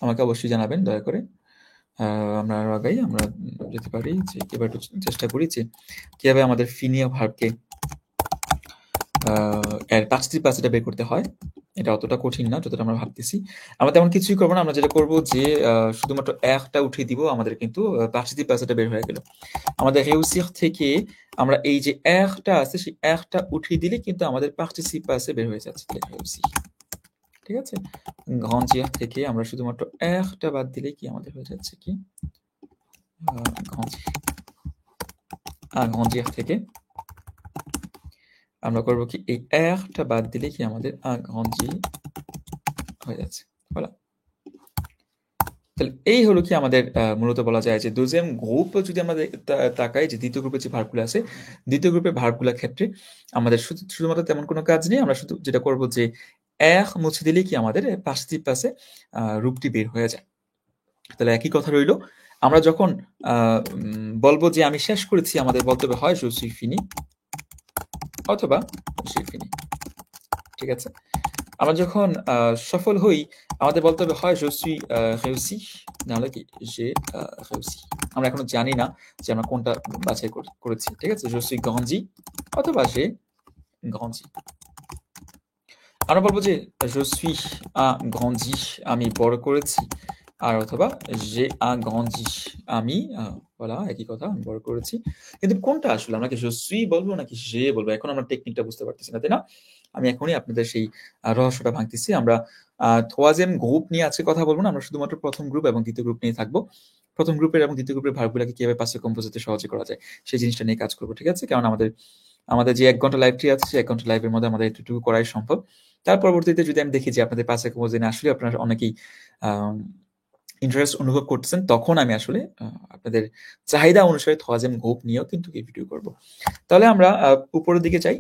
[SPEAKER 1] আমাকে অবশ্যই জানাবেন দয়া করে। আমরা আরো আগাই, আমরা যেতে পারি যে এবার একটু চেষ্টা করি যে কিভাবে আমাদের ফিনিয়া ভার্বকে এর পার্টিসিপ পাসটা বের করতে হয়। এটা অতটা কঠিন না যতটা আমরা ভাবতেছি। আমরা তেমন কিছুই করবো না, আমরা যেটা করবো যে শুধুমাত্র একটা উঠিয়ে দিব, আমাদের কিন্তু পার্টিসিপ পাসটা বের হয়ে গেল। আমাদের réussir থেকে আমরা এই যে একটা আছে, সেই একটা উঠিয়ে দিলে কিন্তু আমাদের পার্টিসিপ পাসে বের হয়ে যাচ্ছে réussir, ঠিক আছে। grandir থেকে আমরা শুধুমাত্র একটা বাদ দিলে কি আমাদের হয়ে যাচ্ছে কি agrandir থেকে আমরা করব কি এই টা বাদ দিলে কি আমাদের agrandi হয়ে যাচ্ছে। voilà, তাহলে এই হলো কি আমাদের মূলত বলা যায় যে deuxième গ্রুপ যদি আমরা তাকাই, যে দ্বিতীয় গ্রুপে যে ভার্বগুলো আছে, দ্বিতীয় গ্রুপের ভার্বগুলোর ক্ষেত্রে আমাদের শুধুমাত্র তেমন কোনো কাজ নেই। আমরা শুধু যেটা করব যে মুছে দিলেই কি আমাদের পার্টিসিপ পাসে রূপটি বের হয়ে যায়। তাহলে একই কথা রইল, আমরা যখন বলবো যে আমি শেষ করেছি, আমাদের বলতে হবে হয় je suis fini অথবা je fini, ঠিক আছে। আমরা যখন সফল হই, আমাদের বলতে হবে হয় je suis réussi, নাহলে কি j'ai réussi। আমরা এখনো জানি না যে আমরা কোনটা বাছাই করেছি, ঠিক আছে। je suis grandi অথবা j'ai grandi। আমরা বলবো যে je suis grandi, আমি বড় করেছি, আর অথবা j'ai agrandi, আমি voilà, একই কথা, আমি বড় করেছি। কিন্তু কোনটা আসলে আমরা কি je suis বলবো নাকি j'ai বলবো, এখন আমরা টেকনিকটা বুঝতে পারতেছি না, তাই না? আমি এখনই আপনাদের সেই রহস্যটা ভাঙতেছি। আমরা troisième গ্রুপ নিয়ে আজকে কথা বলবো না, আমরা শুধুমাত্র প্রথম গ্রুপ এবং দ্বিতীয় গ্রুপ নিয়ে থাকবো। প্রথম গ্রুপের এবং দ্বিতীয় গ্রুপের ভার্বগুলোকে কিভাবে পাসে কম্পোজিটে সহজে করা যায় সেই জিনিসটা নিয়ে কাজ করবো, ঠিক আছে। কারণ আমাদের যে 1 ঘন্টা লাইভটি আছে, সেই 1 ঘন্টা লাইভের মধ্যে আমাদের এটুকু করাই সম্ভব। তার পরবর্তীতে যদি আমি দেখি যে আপনাদের পাসে কম্পোজিশনে আসলে আপনারা অনেকেই ইন্টারেস্ট অনুভব করতেছেন, তখন আমি আসলে আপনাদের চাহিদা অনুসারে troisième গ্রুপ নিয়েও কিন্তু এই ভিডিও করব। তাহলে আমরা উপরের দিকে যাই।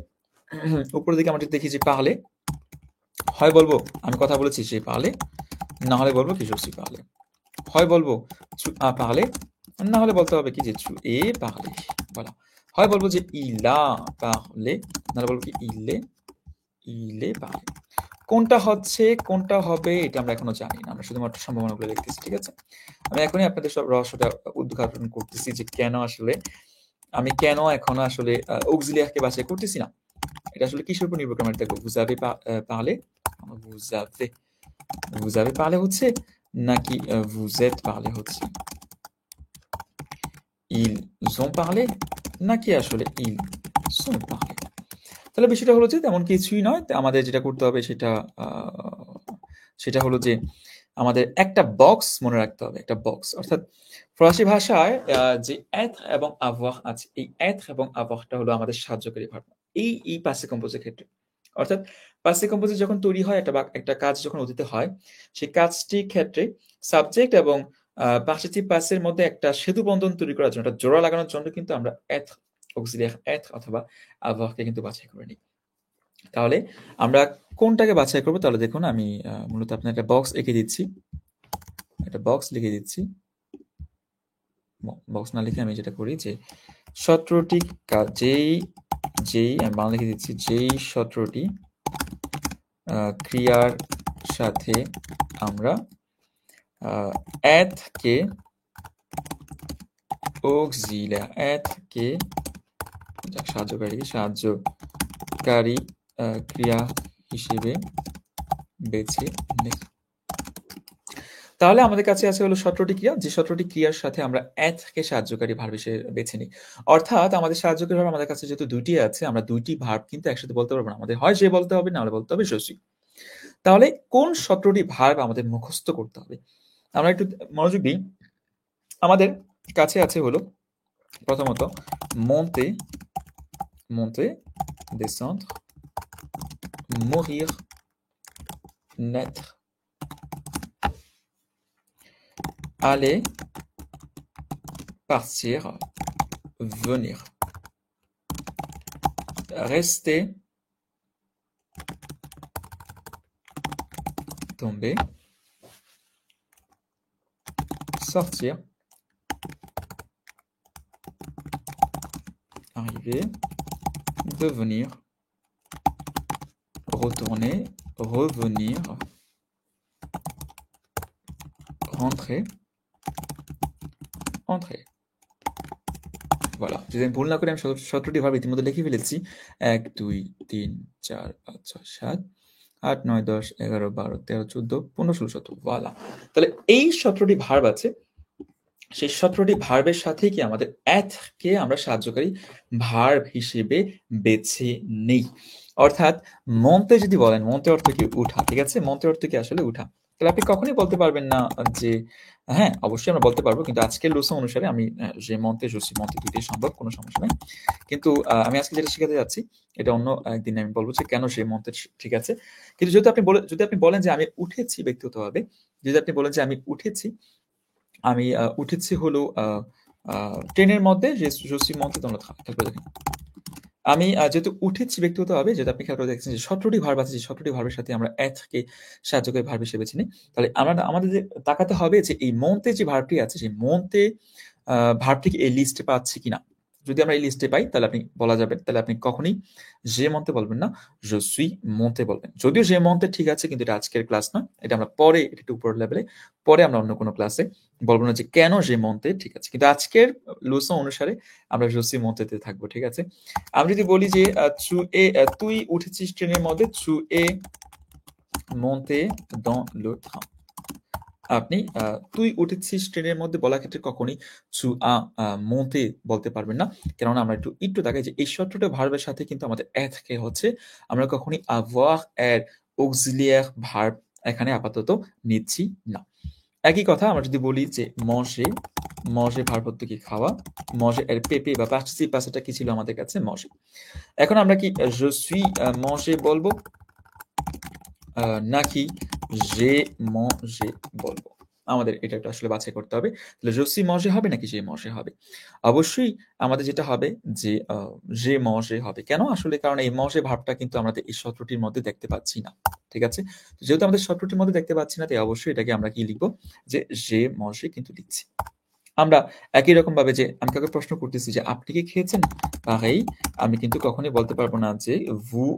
[SPEAKER 1] উপরের দিকে আমরা যদি দেখি যে parler, হয় বলবো আমি কথা বলেছি j'ai parlé, না হলে বলবো কি je suis parlé। হয় বলবো tu as parlé, না হলে বলতে হবে কি যে tu es parlé। voilà, হয় বলবো যে il a parlé, না হলে বলবো কি il est parlé। কোনটা হচ্ছে কোনটা হবে এটা আমরা এখনো জানি না, আমরা শুধুমাত্র সম্ভাবনাগুলো দেখতেছি, ঠিক আছে। আমি এখনই আপনাদের সব রহস্যটা উদ্ঘাটন করতেছি যে কেন আসলে আমি এখনো আসলে auxiliaire কে বাছাই করতেছি না। এটা আসলে কিসের উপর নির্ভর করে আমরা দেখবো। vous avez parlé, vous avez parlé হচ্ছে নাকি vous êtes parlé হচ্ছে, ils ont parlé নাকি আসলে ils sont parlé। তাহলে বিষয়টা হলো যে তেমন কিছুই নয়, আমাদের যেটা করতে হবে সেটা হলো যে আমাদের একটা বক্স মনে রাখতে হবে, একটা বক্স। অর্থাৎ ফরাসি ভাষায় যে être এবং avoir আছে, এই être এবং avairটা হলো আমাদের সাহায্যকারী ভার্ব এই পাসে কম্পোজের ক্ষেত্রে। অর্থাৎ পাসে কম্পোজ যখন তৈরি হয়, একটা কাজ যখন অতীতে হয়, সেই কাজটির ক্ষেত্রে সাবজেক্ট এবং পার্টিসিপ পাসের মধ্যে একটা সেতু বন্ধন তৈরি করার জন্য, একটা জোড়া লাগানোর জন্য কিন্তু আমরা être, auxiliaire être অথবা avairকে কিন্তু বাছাই করে নিই। তাহলে আমরা কোনটাকে বাছাই করব? তাহলে দেখুন, আমি মূলত আপনার একটা বক্স এঁকে দিচ্ছি, একটা বক্স লিখে দিচ্ছি। বক্স না লিখে আমি যেটা করি যে 17টি যেই আমি বাংলা লিখে দিচ্ছি, যেই 17টি ক্রিয়ার সাথে আমরা être কে auxiliaire, être কে সাহায্যকারী, সাহায্যকারী কারি ক্রিয়া হিসেবে বেছে নেই। তাহলে আমাদের কাছে আছে হলো 17টি ক্রিয়া, যে 17টি ক্রিয়ার সাথে আমরা কে সাহায্যকারী ভার্ব হিসেবে বেছে নিই। অর্থাৎ আমাদের সাহায্যকারী ভার্ব আমাদের কাছে যেহেতু 2টি আছে, আমরা 2টি ভার্ব কিন্তু একসাথে বলতে পারবো না। আমাদের হয় যে বলতে হবে, না হলে বলতে হবে je suis। তাহলে কোন 17টি ভার্ব আমাদের মুখস্থ করতে হবে? আমরা একটু মনোযোগ দিই। আমাদের কাছে আছে হলো প্রথমত monter, monter, descendre, mourir, naître, aller, partir, venir, rester, tomber, sortir, arriver, devenir, retourner, revenir, rentrer, entrer। Voilà, যদি আমি ভুল না করি আমি 17টি ভার্ব ইতিমধ্যে লিখে ফেলেছি। 1 2 3 4 5 6 7 8 9 10 11 12 13 14 15 16 17। voilà, তাহলে এই 17টি ভার্ব আছে, সেই 17টি ভার্বের সাথে কি আমাদের কে আমরা সাহায্যকারী ভার্ব হিসেবে বেছে নেই। অর্থাৎ মন্তে যদি বলেন, মন্তে অর্থ কি উঠা, ঠিক আছে? মন্তে অর্থ কি আসলে উঠা। তাহলে আপনি কখনোই বলতে পারবেন না যে হ্যাঁ, অবশ্যই আমরা বলতে পারবো, কিন্তু আজকের লেসন অনুসারে আমি যে মন্তে জসি মন্তে দুইটাই সম্ভব, কোনো সমস্যা নাই। কিন্তু আমি আজকে যেটা শেখাতে যাচ্ছি এটা অন্য একদিন আমি বলবো যে কেন সেই মন্তে ঠিক আছে। কিন্তু যদি আপনি বলেন যে আমি উঠেছি ব্যক্তিগতভাবে, যদি আপনি বলেন যে আমি উঠেছি হলো ট্রেনের মধ্যে, je suis monté dans le train। খেয়াল করে দেখেন, আমি যেহেতু উঠেছি ব্যক্তিগতভাবে, যেটা আপনি খেয়াল করে দেখছেন যে 17টি ভার্ব আছে, যে 17টি ভার্বের সাথে আমরা কে সাহায্যকারী ভার্ব হিসেবে বেছে নিই। তাহলে আমাদের যে তাকাতে হবে যে এই monté যে ভার্বটি আছে, সেই monté ভার্বটি কি এই লিস্টে পাচ্ছি কিনা। যদি আমরা এই লিস্টে পাই তাহলে আপনি বলা যাবে, তাহলে আপনি কখনোই যে monté বলবেন না, je suis monté বলবেন। যদিও যে monté ঠিক আছে, কিন্তু এটা আজকের ক্লাস না, এটা আমরা পরে, এটা একটু উপরের লেভেলে, পরে আমরা অন্য কোনো ক্লাসে বলবো না যে কেন যে monté ঠিক আছে। কিন্তু আজকের লেসন অনুসারে আমরা je suis monté তে থাকবো, ঠিক আছে? আমি যদি বলি যে তুই উঠেছিস ট্রেনের মধ্যে, tu es monté dans le train। আপনি তুই উঠেছিস ট্রেনের মধ্যে বলার ক্ষেত্রে কখনোই tu as monté বলতে পারবেন না। কেননা আমরা একটু তাকাই যে এই 17টা ভার্বের সাথে কিন্তু আমাদের কে হচ্ছে, আমরা কখনোই avoir এর auxiliaire ভার্ব এখানে আপাতত নিচ্ছি না। একই কথা আমরা যদি বলি যে manger, manger ভার্ব অর্থ কি খাওয়া, manger এর PP বা participe passé কি ছিল আমাদের কাছে manger। এখন আমরা কি je suis mangé বলবো নাকি j'ai mangé বলবো? আমাদের এটা একটু আসলে বাছাই করতে হবে। তাহলে je suis mangé হবে নাকি j'ai mangé হবে? অবশ্যই আমাদের যেটা হবে যে j'ai mangé হবে। কেন? আসলে কারণ এই manger ভার্বটা কিন্তু আমাদের এই 17টির মধ্যে দেখতে পাচ্ছি না। ঠিক আছে? যেহেতু আমাদের 17টির মধ্যে দেখতে পাচ্ছি না, তাই অবশ্যই এটাকে আমরা কি লিখবো যে j'ai mangé কিন্তু লিখছি। আমরা একই রকমভাবে যে আমি কাউকে প্রশ্ন করতেছি যে আপনি কি খেয়েছেন? pareil, আমি কিন্তু কখনোই বলতে পারবো না যে vous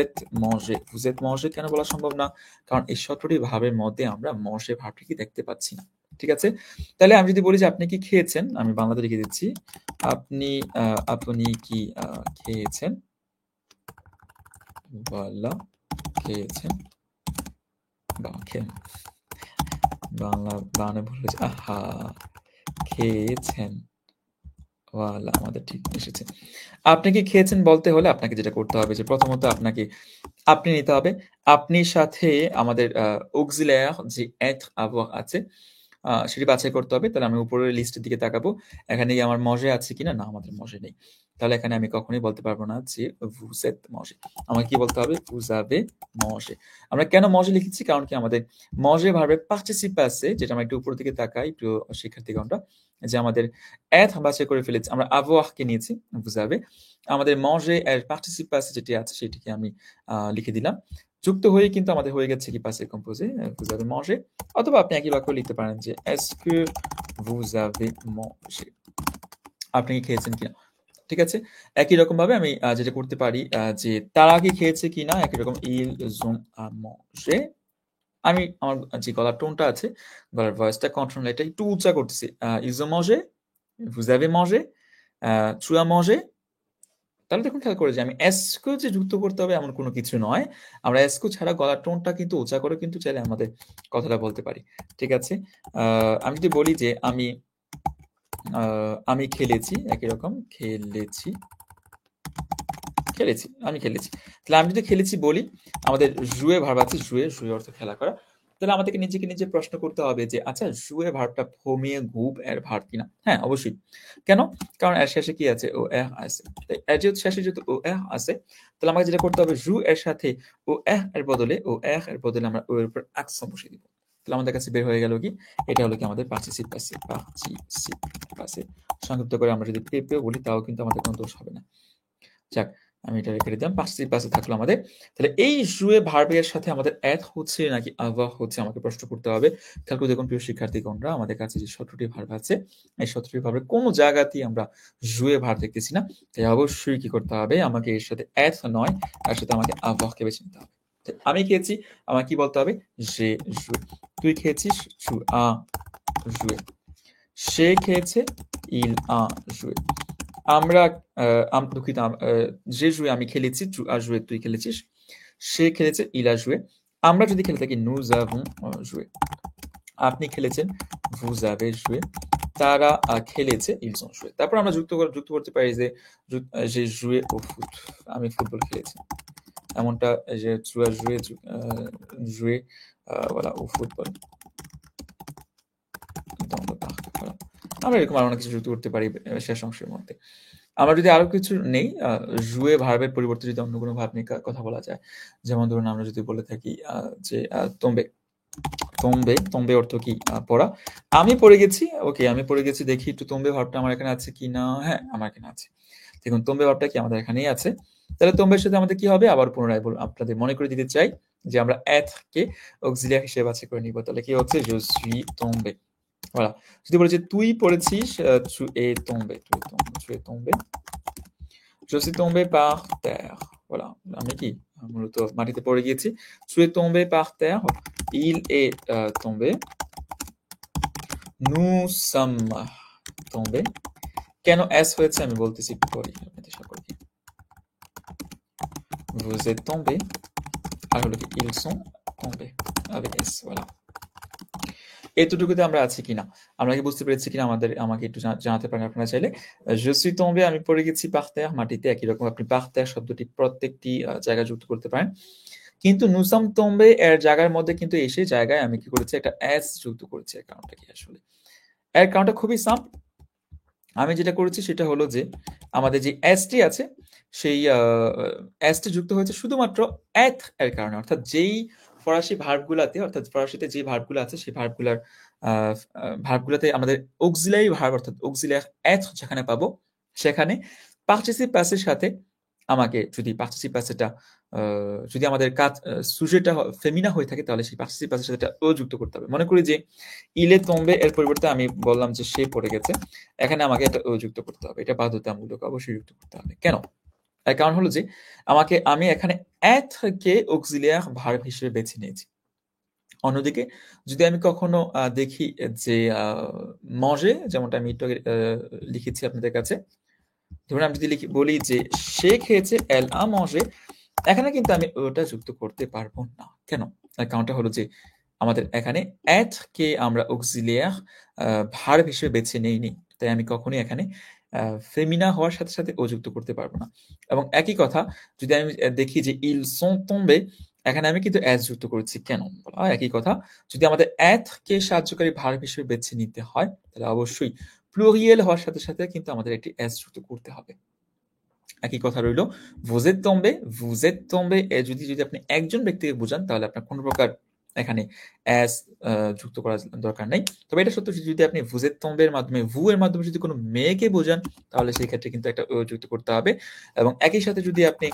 [SPEAKER 1] êtes mangé। vous êtes mangé কেন বলা সম্ভব না? কারণ এই 17টি ভাবের মধ্যে আমরা manger ভাবটি কি দেখতে পাচ্ছি না। ঠিক আছে? তাহলে আমি যদি বলি যে আপনি কি খেয়েছেন? আমি বাংলাতে লিখে দিচ্ছি। আপনি কি খেয়েছেন? voilà, খেয়েছেন। বাংলা ভুল হয়েছে। আহা! খেয়েছেন। ওয়ালা, আমাদের ঠিক এসেছে। আপনি কি খেয়েছেন বলতে হলে আপনাকে যেটা করতে হবে যে প্রথমত আপনি নিতে হবে। আপনির সাথে আমাদের auxiliaire যে être, avoir আছে, সেটি বাছাই করতে হবে। তাহলে আমি উপরের লিস্টের দিকে তাকাবো। এখানে কি আমার manger আছে কিনা? না, আমাদের manger নেই। তাহলে এখানে আমি কখনোই বলতে পারবো না যে vous êtes mangé। আমাকে কি বলতে হবে? vous avez mangé। আমরা কেন manger লিখেছি? কারণ কি আমাদের manger ভার্বের participe passé, যেটা আমরা একটু উপরের দিকে তাকাই প্রিয় শিক্ষার্থীগণরা, যে আমাদের être বাছাই করে ফেলেছি। আমরা avoir কে নিয়েছি, vous avez। আমাদের manger এর participe passé যেটি আছে সেটিকে আমি লিখে দিলাম। যুক্ত হয়ে কিন্তু আমাদের হয়ে গেছে কি passé composé, vous avez mangé। অথবা আপনি একই বাক্য লিখতে পারেন যে est-ce que vous avez mangé। আপনি কি খেয়েছেন কিনা? ঠিক আছে? একই রকমভাবে আমি যেটা করতে পারি যে তারা কি খেয়েছে কিনা, একই রকম ils ont mangé। আমি আমার যে গলার টোনটা আছে, গলার ভয়েসটা কন্ট্রোল এটা একটু উঁচা করতেছি। ils ont mangé, vous avez mangé, tu as mangé, তাহলে দেখুন খেয়াল করে যে আমি এসকো যে যুক্ত করতে হবে এমন কোনো কিছু নয়। আমরা এসকো ছাড়া গলার টোনটা কিন্তু উঁচা করে কিন্তু চাইলে আমাদের কথাটা বলতে পারি। ঠিক আছে? আমি যদি বলি যে আমি খেলেছি, একই রকম খেলেছি, আমি খেলেছি। তাহলে আমি যদি খেলেছি বলি, আমাদের জুয়ে ভার্ব আছে, জুয়ে অর্থ খেলা করা। তাহলে আমাদেরকে নিজে প্রশ্ন করতে হবে যে আচ্ছা জুয়ে ভার্বটা premier group এর ভার্ব কিনা? হ্যাঁ, অবশ্যই। কেন? কারণ এর শেষে কি আছে? OR আছে। তাই এর যেহেতু শেষে যেহেতু OR আছে, তাহলে আমাকে যেটা করতে হবে জু এর সাথে OR এর বদলে আমরা ও এর উপর accent বসিয়ে দিব। তাহলে আমাদের কাছে বের হয়ে গেল কি? এটা হলো কি আমাদের participe passé। সংক্ষিপ্ত করে আমরা যদি পেপেও বলি তাও কিন্তু আমাদের কোনো দোষ হবে না। যাক, আমি এটা রেখে দিলাম। participe passé থাকলো আমাদের। তাহলে এই jouer ভার্বের সাথে আমাদের être হচ্ছে নাকি avoir হচ্ছে আমাকে প্রশ্ন করতে হবে। খেয়াল করে দেখুন প্রিয় শিক্ষার্থীগণরা, আমাদের কাছে যে ১৭টি ভার্ব আছে, এই ১৭টি ভার্বের কোনো জায়গাতেই আমরা jouer ভার্ব দেখতেছি না। তাই অবশ্যই কি করতে হবে? আমাকে এর সাথে être নয়, এর সাথে আমাকে avoir কে বেছে নিতে হবে। আমি খেয়েছি, আমাকে কি বলতে হবে? j'ai joué। তুই খেয়েছিস? tu as joué। সে খেয়েছে? il a joué। আমরা দুঃখিত, যে joué আমি খেলেছি, tu as joué তুই খেলেছিস। সে খেলেছে, il a joué। আমরা যদি খেলে থাকি nous avons joué। আপনি খেলেছেন, vous avez joué। তারা খেলেছে, ils ont joué। তারপর আমরা যুক্ত করতে পারি যে j'ai joué au foot। আমি ফুটবল খেলেছি। এমনটা যে tu as joué voilà au football dans le parc। voilà। আমরা এরকম আরো অনেক কিছু যুক্ত করতে পারি শেষ অংশের মধ্যে। আমরা যদি আরো কিছু নেই, jouer ভার্বের পরিবর্তে যদি অন্য কোনো ভার্ব নিয়ে কথা বলা যায়। যেমন ধরুন আমরা যদি বলে থাকি যে tomber। tomber অর্থ কি? পড়া। আমি পড়ে গেছি, ওকে আমি পড়ে গেছি, দেখি একটু tomber ভার্বটা আমার এখানে আছে কিনা? হ্যাঁ, আমার এখানে আছে। দেখুন tomber ভার্বটা কি আমাদের এখানেই আছে। তাহলে tomber এর সাথে আমাদের কি হবে? আবার পুনরায় আপনাদের মনে করে দিতে চাই যে আমরা être কে auxiliaire হিসেবে বাছাই করে নিব। তাহলে কি হচ্ছে? je suis tombé। voilà। যদি বলি যে তুই পড়েছিস, tu es tombé। je suis tombé par terre। voilà। আমি কি মূলত মাটিতে পড়ে গিয়েছি। tu es tombé par terre। il est tombé। nous sommes tombés। কেন s হয়েছে আমি বলতেছি একটু পরে আপনাদের সকলকে। vous êtes tombés আর হলো কি ils sont tombés avec s। voilà। এতটুকুতে আমরা আছি কিনা, আমরা কি বুঝতে পেরেছি কিনা আমাকে একটু জানাতে পারেন আপনারা চাইলে। je suis tombé আমি পড়ে গেছি par terre মাটিতে। একই রকম আপনি par terre শব্দটি প্রত্যেকটি জায়গায় যুক্ত করতে পারেন। কিন্তু nous sommes tombés এর জায়গার মধ্যে কিন্তু এসে জায়গায় আমি কি করেছি? একটা s যুক্ত করেছি। এর কারণটা কি আসলে? এর কারণটা খুবই সিম্পল। আমি যেটা করেছি সেটা হলো যে আমাদের যে s টি আছে সেই s টি যুক্ত হয়েছে শুধুমাত্র être এর কারণে। অর্থাৎ যেই ফরাসি ভার্বগুলাতে, অর্থাৎ ফরাসিতে যে ভার্বগুলো আছে সেই ভার্বগুলাতে আমাদের auxiliary ভার্ব অর্থাৎ auxiliaire être যেখানে পাবো, সেখানে participe passé এর সাথে আমাকে যদি participe passé টা যদি আমাদের কাজ সুজেটা ফেমিনা হয়ে থাকে তাহলে সেই participe passé এর সাথে ও যুক্ত করতে হবে। মনে করি যে il est tombé এর পরিবর্তে আমি বললাম যে সে পড়ে গেছে। এখানে আমাকে একটা ও যুক্ত করতে হবে। এটা বাধ্যতামূলক, অবশ্যই যুক্ত করতে হবে। কেন? এর কারণ হলো যে আমি এখানে être কে auxiliaire ভার্ব হিসেবে বেছে নিয়েছি। অন্যদিকে যদি আমি কখনো দেখি যে manger যেমনটা আমি একটু আগে লিখেছি আপনাদের কাছে। ধরুন আমি যদি বলি যে সে খেয়েছে, elle a mangé। এখানে কিন্তু আমি ওটা যুক্ত করতে পারবো না। কেন? এর কারণটা হলো যে আমাদের এখানে être কে আমরা auxiliaire ভার্ব হিসেবে বেছে নেইনি। তাই আমি কখনোই এখানে ফেমিনা হওয়ার সাথে সাথে ও যুক্ত করতে পারবো না। এবং একই কথা যদি আমি দেখি যে ils sont tombés, এখানে আমি কিন্তু s যুক্ত করেছি। কেন? একই কথা, যদি আমাদের être কে সাহায্যকারী ভার্ব হিসেবে বেছে নিতে হয় তাহলে অবশ্যই প্লুরিয়াল হওয়ার সাথে সাথে কিন্তু আমাদের একটি s যুক্ত করতে হবে। একই কথা রইল vous êtes tombé এ যদি আপনি একজন ব্যক্তিকে বোঝান তাহলে আপনার কোনো প্রকার এখানে s যুক্ত করার দরকার নেই। তবে এটা সত্য যদি আপনি vous êtes tombé এর মাধ্যমে vous এর মাধ্যমে যদি কোনো মেয়েকে বোঝান তাহলে সেই ক্ষেত্রে কিন্তু একটা ও যুক্ত করতে হবে। এবং একই সাথে যদি আপনি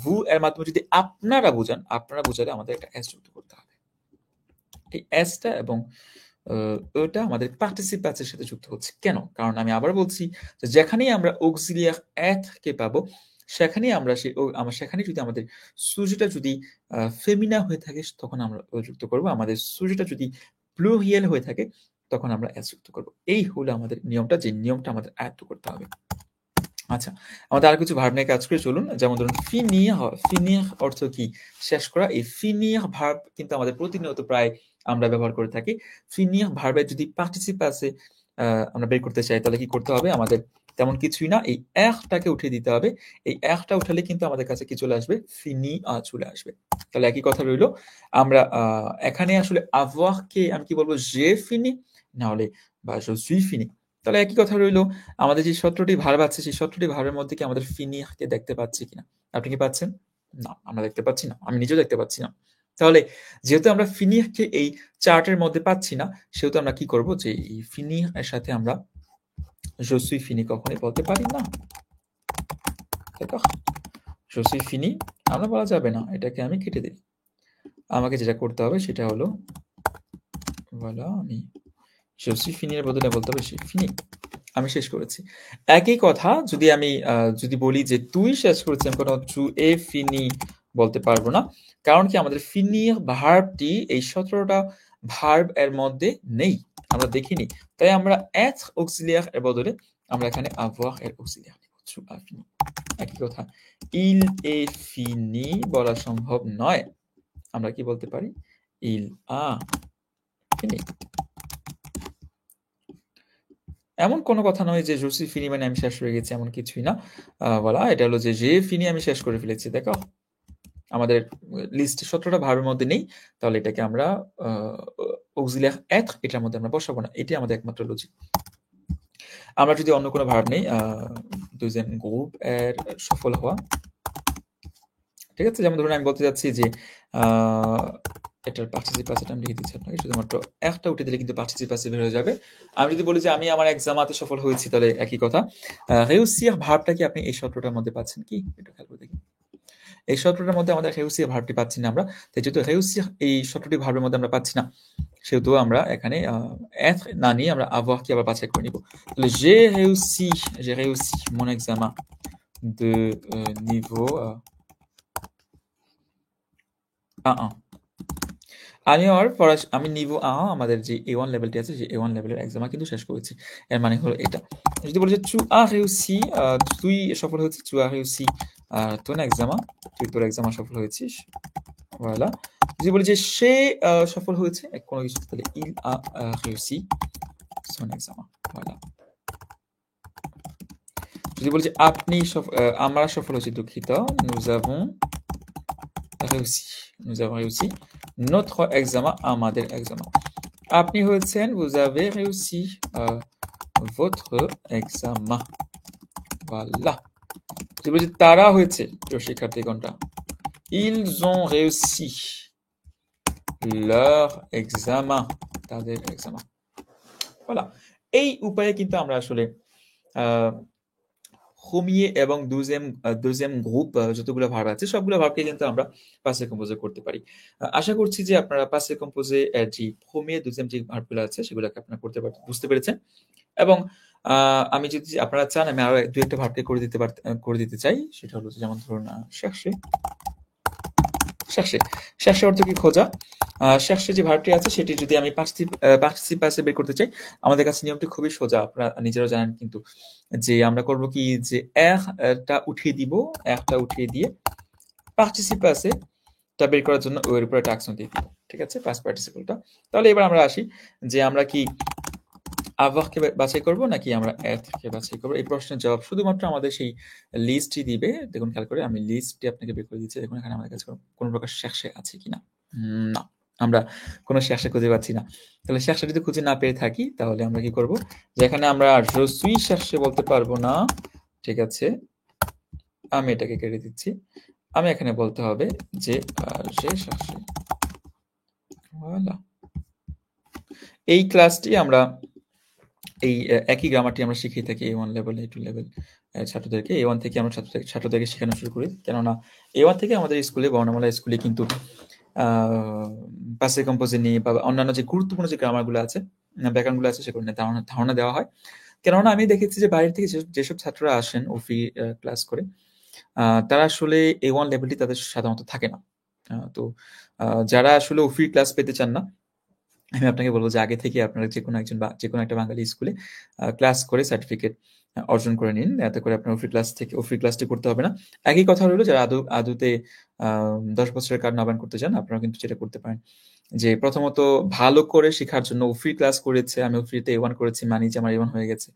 [SPEAKER 1] vous এর মাধ্যমে যদি আপনারা বোঝালে আমাদের একটা s যুক্ত করতে হবে। এই s টা এবং ওটা আমাদের participe passé এর সাথে যুক্ত হচ্ছে। কেন? কারণ আমি আবার বলছি যে যেখানেই আমরা auxiliaire être কে পাবো সেখানেই সেখানে যদি আমাদের সুজেটা যদি ফেমিনা হয়ে থাকে তখন আমরা ও যুক্ত করব। আমাদের সুজেটা যদি প্লুরিয়াল হয়ে থাকে তখন আমরা s যুক্ত করব। এই হলো আমাদের নিয়মটা, যে নিয়মটা আমাদের আয়ত্ত করতে হবে। আচ্ছা, আমাদের আরো কিছু ভার্ব নিয়ে কাজ করে চলুন। যেমন ধরুন ফিনির, ফিনির অর্থ কি? শেষ করা। এই ফিনির ভার্ব কিন্তু আমাদের প্রতিনিয়ত প্রায় আমরা ব্যবহার করে থাকি। ফিনির ভার্বের যদি পার্টিসিপ আছে আমরা বের করতে চাই তাহলে কি করতে হবে? আমাদের তেমন কিছুই না। এই এর টাকে উঠিয়ে দিতে হবে। এই এর টা উঠালে কিন্তু আমাদের কাছে কি চলে আসবে? ফিনি চলে আসবে। তাহলে একই কথা রইল। আমরা এখানে আসলে avoir কে আমি কি বলব? j'ai fini না হলে বা je suis fini। তাহলে একই কথা রইল। আমাদের যে ১৭ টি ভার্ব আছে সেই ১৭ টি ভার্বের মধ্যে কি আমাদের ফিনির কে দেখতে পাচ্ছি কিনা? আপনি কি পাচ্ছেন? না, আমরা দেখতে পাচ্ছি না। আমি নিজেও দেখতে পাচ্ছি না। তাহলে যেহেতু আমরা ফিনির কে এই চার্টের মধ্যে পাচ্ছি না, সেহেতু আমরা কি করব? যে এই ফিনির এর সাথে আমরা je suis fini কখনোই বলতে পারি না। d'accord? je suis fini আমরা বলা যাবে না। এটাকে আমি কেটে দেই। আমাকে যেটা করতে হবে সেটা হলো voilà আমি je suis fini এর বদলে বলতে হবে j'ai fini আমি শেষ করেছি। একই কথা যদি আমি যদি বলি যে তুই শেষ করেছিস আমি কোনো tu es fini বলতে পারব না। কারণ কি আমাদের finir ভার্বটি এই ১৭ টা ভার্ব এর মধ্যে নেই। আমরা দেখিনি। তাই আমরা être auxiliaire এর বদলে আমরা এখানে avoir এর auxiliaire নিব। tu as fini একই কথা। il est fini বলা সম্ভব নয়। আমরা কি বলতে পারি? il a fini এমন কোনো কথা নয় যে je suis fini মানে আমি শেষ হয়ে গেছি এমন কিছুই না। voilà এটা হলো যে j'ai fini আমি শেষ করে ফেলেছি। দেখো? আমাদের লিস্টে ১৭ টা ভার্বের মধ্যে নেই। তাহলে এটাকে আমরা আ auxiliaire être এটার মধ্যে আমরা বসাবো না। এটাই আমাদের একমাত্র লজিক। আমরা যদি অন্য কোনো ভার্ব নেই ২ème গ্রুপ এর সফল হওয়া। ঠিক আছে? যেমন ধরুন আমি বলতে চাচ্ছি যে আ এটার পার্টিসিপ পাসেটা আমি লিখে দিচ্ছি আপনাকে। শুধুমাত্র একটা উঠে দিলে কিন্তু পার্টিসিপ পাসে বের হয়ে যাবে। আমি যদি বলি যে আমি আমার এক্সামাতে সফল হয়েছি তাহলে একই কথা। réussir ভার্বটা কি আপনি এই ১৭ টার মধ্যে পাচ্ছেন কি? একটু খেয়াল করে দেখি। এই ১৭ টার মধ্যে আমাদের réussir ভার্বটি পাচ্ছি না আমরা। তাই যেহেতু réussir এই ১৭ টি ভার্বের মধ্যে আমরা পাচ্ছি না, সেহেতু আমরা এখানে être না নিয়ে আমরা avoir কে আবার বাছাই করে নিব। তাহলে j'ai réussi mon examen de niveau A1 আমি নিভো আমাদের যে A1 লেভেলটি আছে সেই A1 লেভেলের এক্সামা কিন্তু শেষ করেছি। এর মানে হলো এটা। যদি বলি যে tu as réussi তুই সফল হয়েছিস, tu as réussi ton examen তুই তোর এক্সামা সফল হয়েছিস। voilà যদি বলি যে সে সফল হয়েছে কোনো কিছু তাহলে il a réussi son examen voilà যদি বলি যে আপনি আমরা সফল হয়েছি দুঃখিত nous avons réussi notre examen আমাদের এক্সামা আপনি হয়েছেন vous avez réussi votre examen voilà যদি বলি যে তারা হয়েছে প্রিয় শিক্ষার্থীগণরা ils ont réussi leur examen তাদের এক্সামা voilà এই উপায়ে কিন্তু আমরা আসলে premier এবং deuxième গ্রুপ যতগুলো ভার্ব আছে সবগুলো ভার্বকে কিন্তু আমরা পাসে কম্পোজে করতে পারি। আশা করছি যে আপনারা পাসে কম্পোজে যে premier deuxième যে ভার্বগুলো আছে সেগুলোকে আপনারা করতে বুঝতে পেরেছেন এবং আমি যদি আপনারা চান আমি আরো ২ একটা ভার্বকে করে দিতে চাই সেটা হলো যেমন ধরুন chercher অর্থ কি খোঁজা। chercher যে ভার্বটি আছে সেটি যদি আমি পার্টিসিপ পাসে বের করতে চাই আমাদের কাছে নিয়মটি খুবই সোজা আপনারা নিজেরাও জানেন কিন্তু যে আমরা করব কি যে টা উঠিয়ে দিব টা উঠিয়ে দিয়ে পার্টিসিপ পাসে টা বের করার জন্য ওর উপরে একটা accent দিয়ে দিব। ঠিক আছে? past participle-টা। তাহলে এবার আমরা আসি যে আমরা কি avoir কে বাছাই করব নাকি আমরা être কে বাছাই করব? এই প্রশ্নের জবাব শুধুমাত্র আমাদের সেই লিস্টই দিবে। দেখুন খেয়াল করে আমি লিস্টটি আপনাকে বের করে দিচ্ছি। দেখুন এখানে আমাদের কাছে কোন প্রকার chercher আছে কিনা। না, আমরা কোন chercher খুঁজে পাচ্ছি না। তাহলে chercher যদি খুঁজে না পেয়ে থাকি তাহলে আমরা কি করব? যে এখানে আমরা je suis chercher বলতে পারবো না। ঠিক আছে? আমি এটাকে কেটে দিচ্ছি। আমি এখানে বলতে হবে যে j'ai cherché voilà এই ক্লাসটি আমরা এই একই গ্রামারটি আমরা শিখিয়ে থাকি A1 লেভেল, A2 লেভেল ছাত্রদেরকে। A1 থেকে আমরা ছাত্রদেরকে শেখানো শুরু করি। কেননা A1 থেকে আমাদের স্কুলে বর্ণমালা স্কুলে কিন্তু পাসে কম্পোজে নিয়ে বা অন্যান্য যে গুরুত্বপূর্ণ যে গ্রামারগুলো আছে, ব্যাকরণগুলো আছে সেগুলো নিয়ে ধারণা দেওয়া হয়। কেননা আমি দেখেছি যে বাইরে থেকে যেসব ছাত্ররা আসেন ওফি ক্লাস করে তারা আসলে A1 লেভেলটি তাদের সাধারণত থাকে না। তো যারা আসলে ওফি ক্লাস পেতে চান না আমি আপনাকে বলব যে আগে থেকে আপনারা যেকোনো একটা বাঙালি স্কুলে ক্লাস করে সার্টিফিকেট অর্জন করে নিন। এতে করে আপনার ফ্রি ক্লাসটি করতে হবে না। একই কথা রইল যারা আদৌতে ১০ বছরের কার্ড নবায়ন করতে চান, আপনারা কিন্তু যেটা করতে পারেন যে প্রথমত ভালো করে শেখার জন্য ফ্রি ক্লাস করেছে, আমি ফ্রিতে A1 করেছি মানি যে আমার A1 হয়ে গেছে।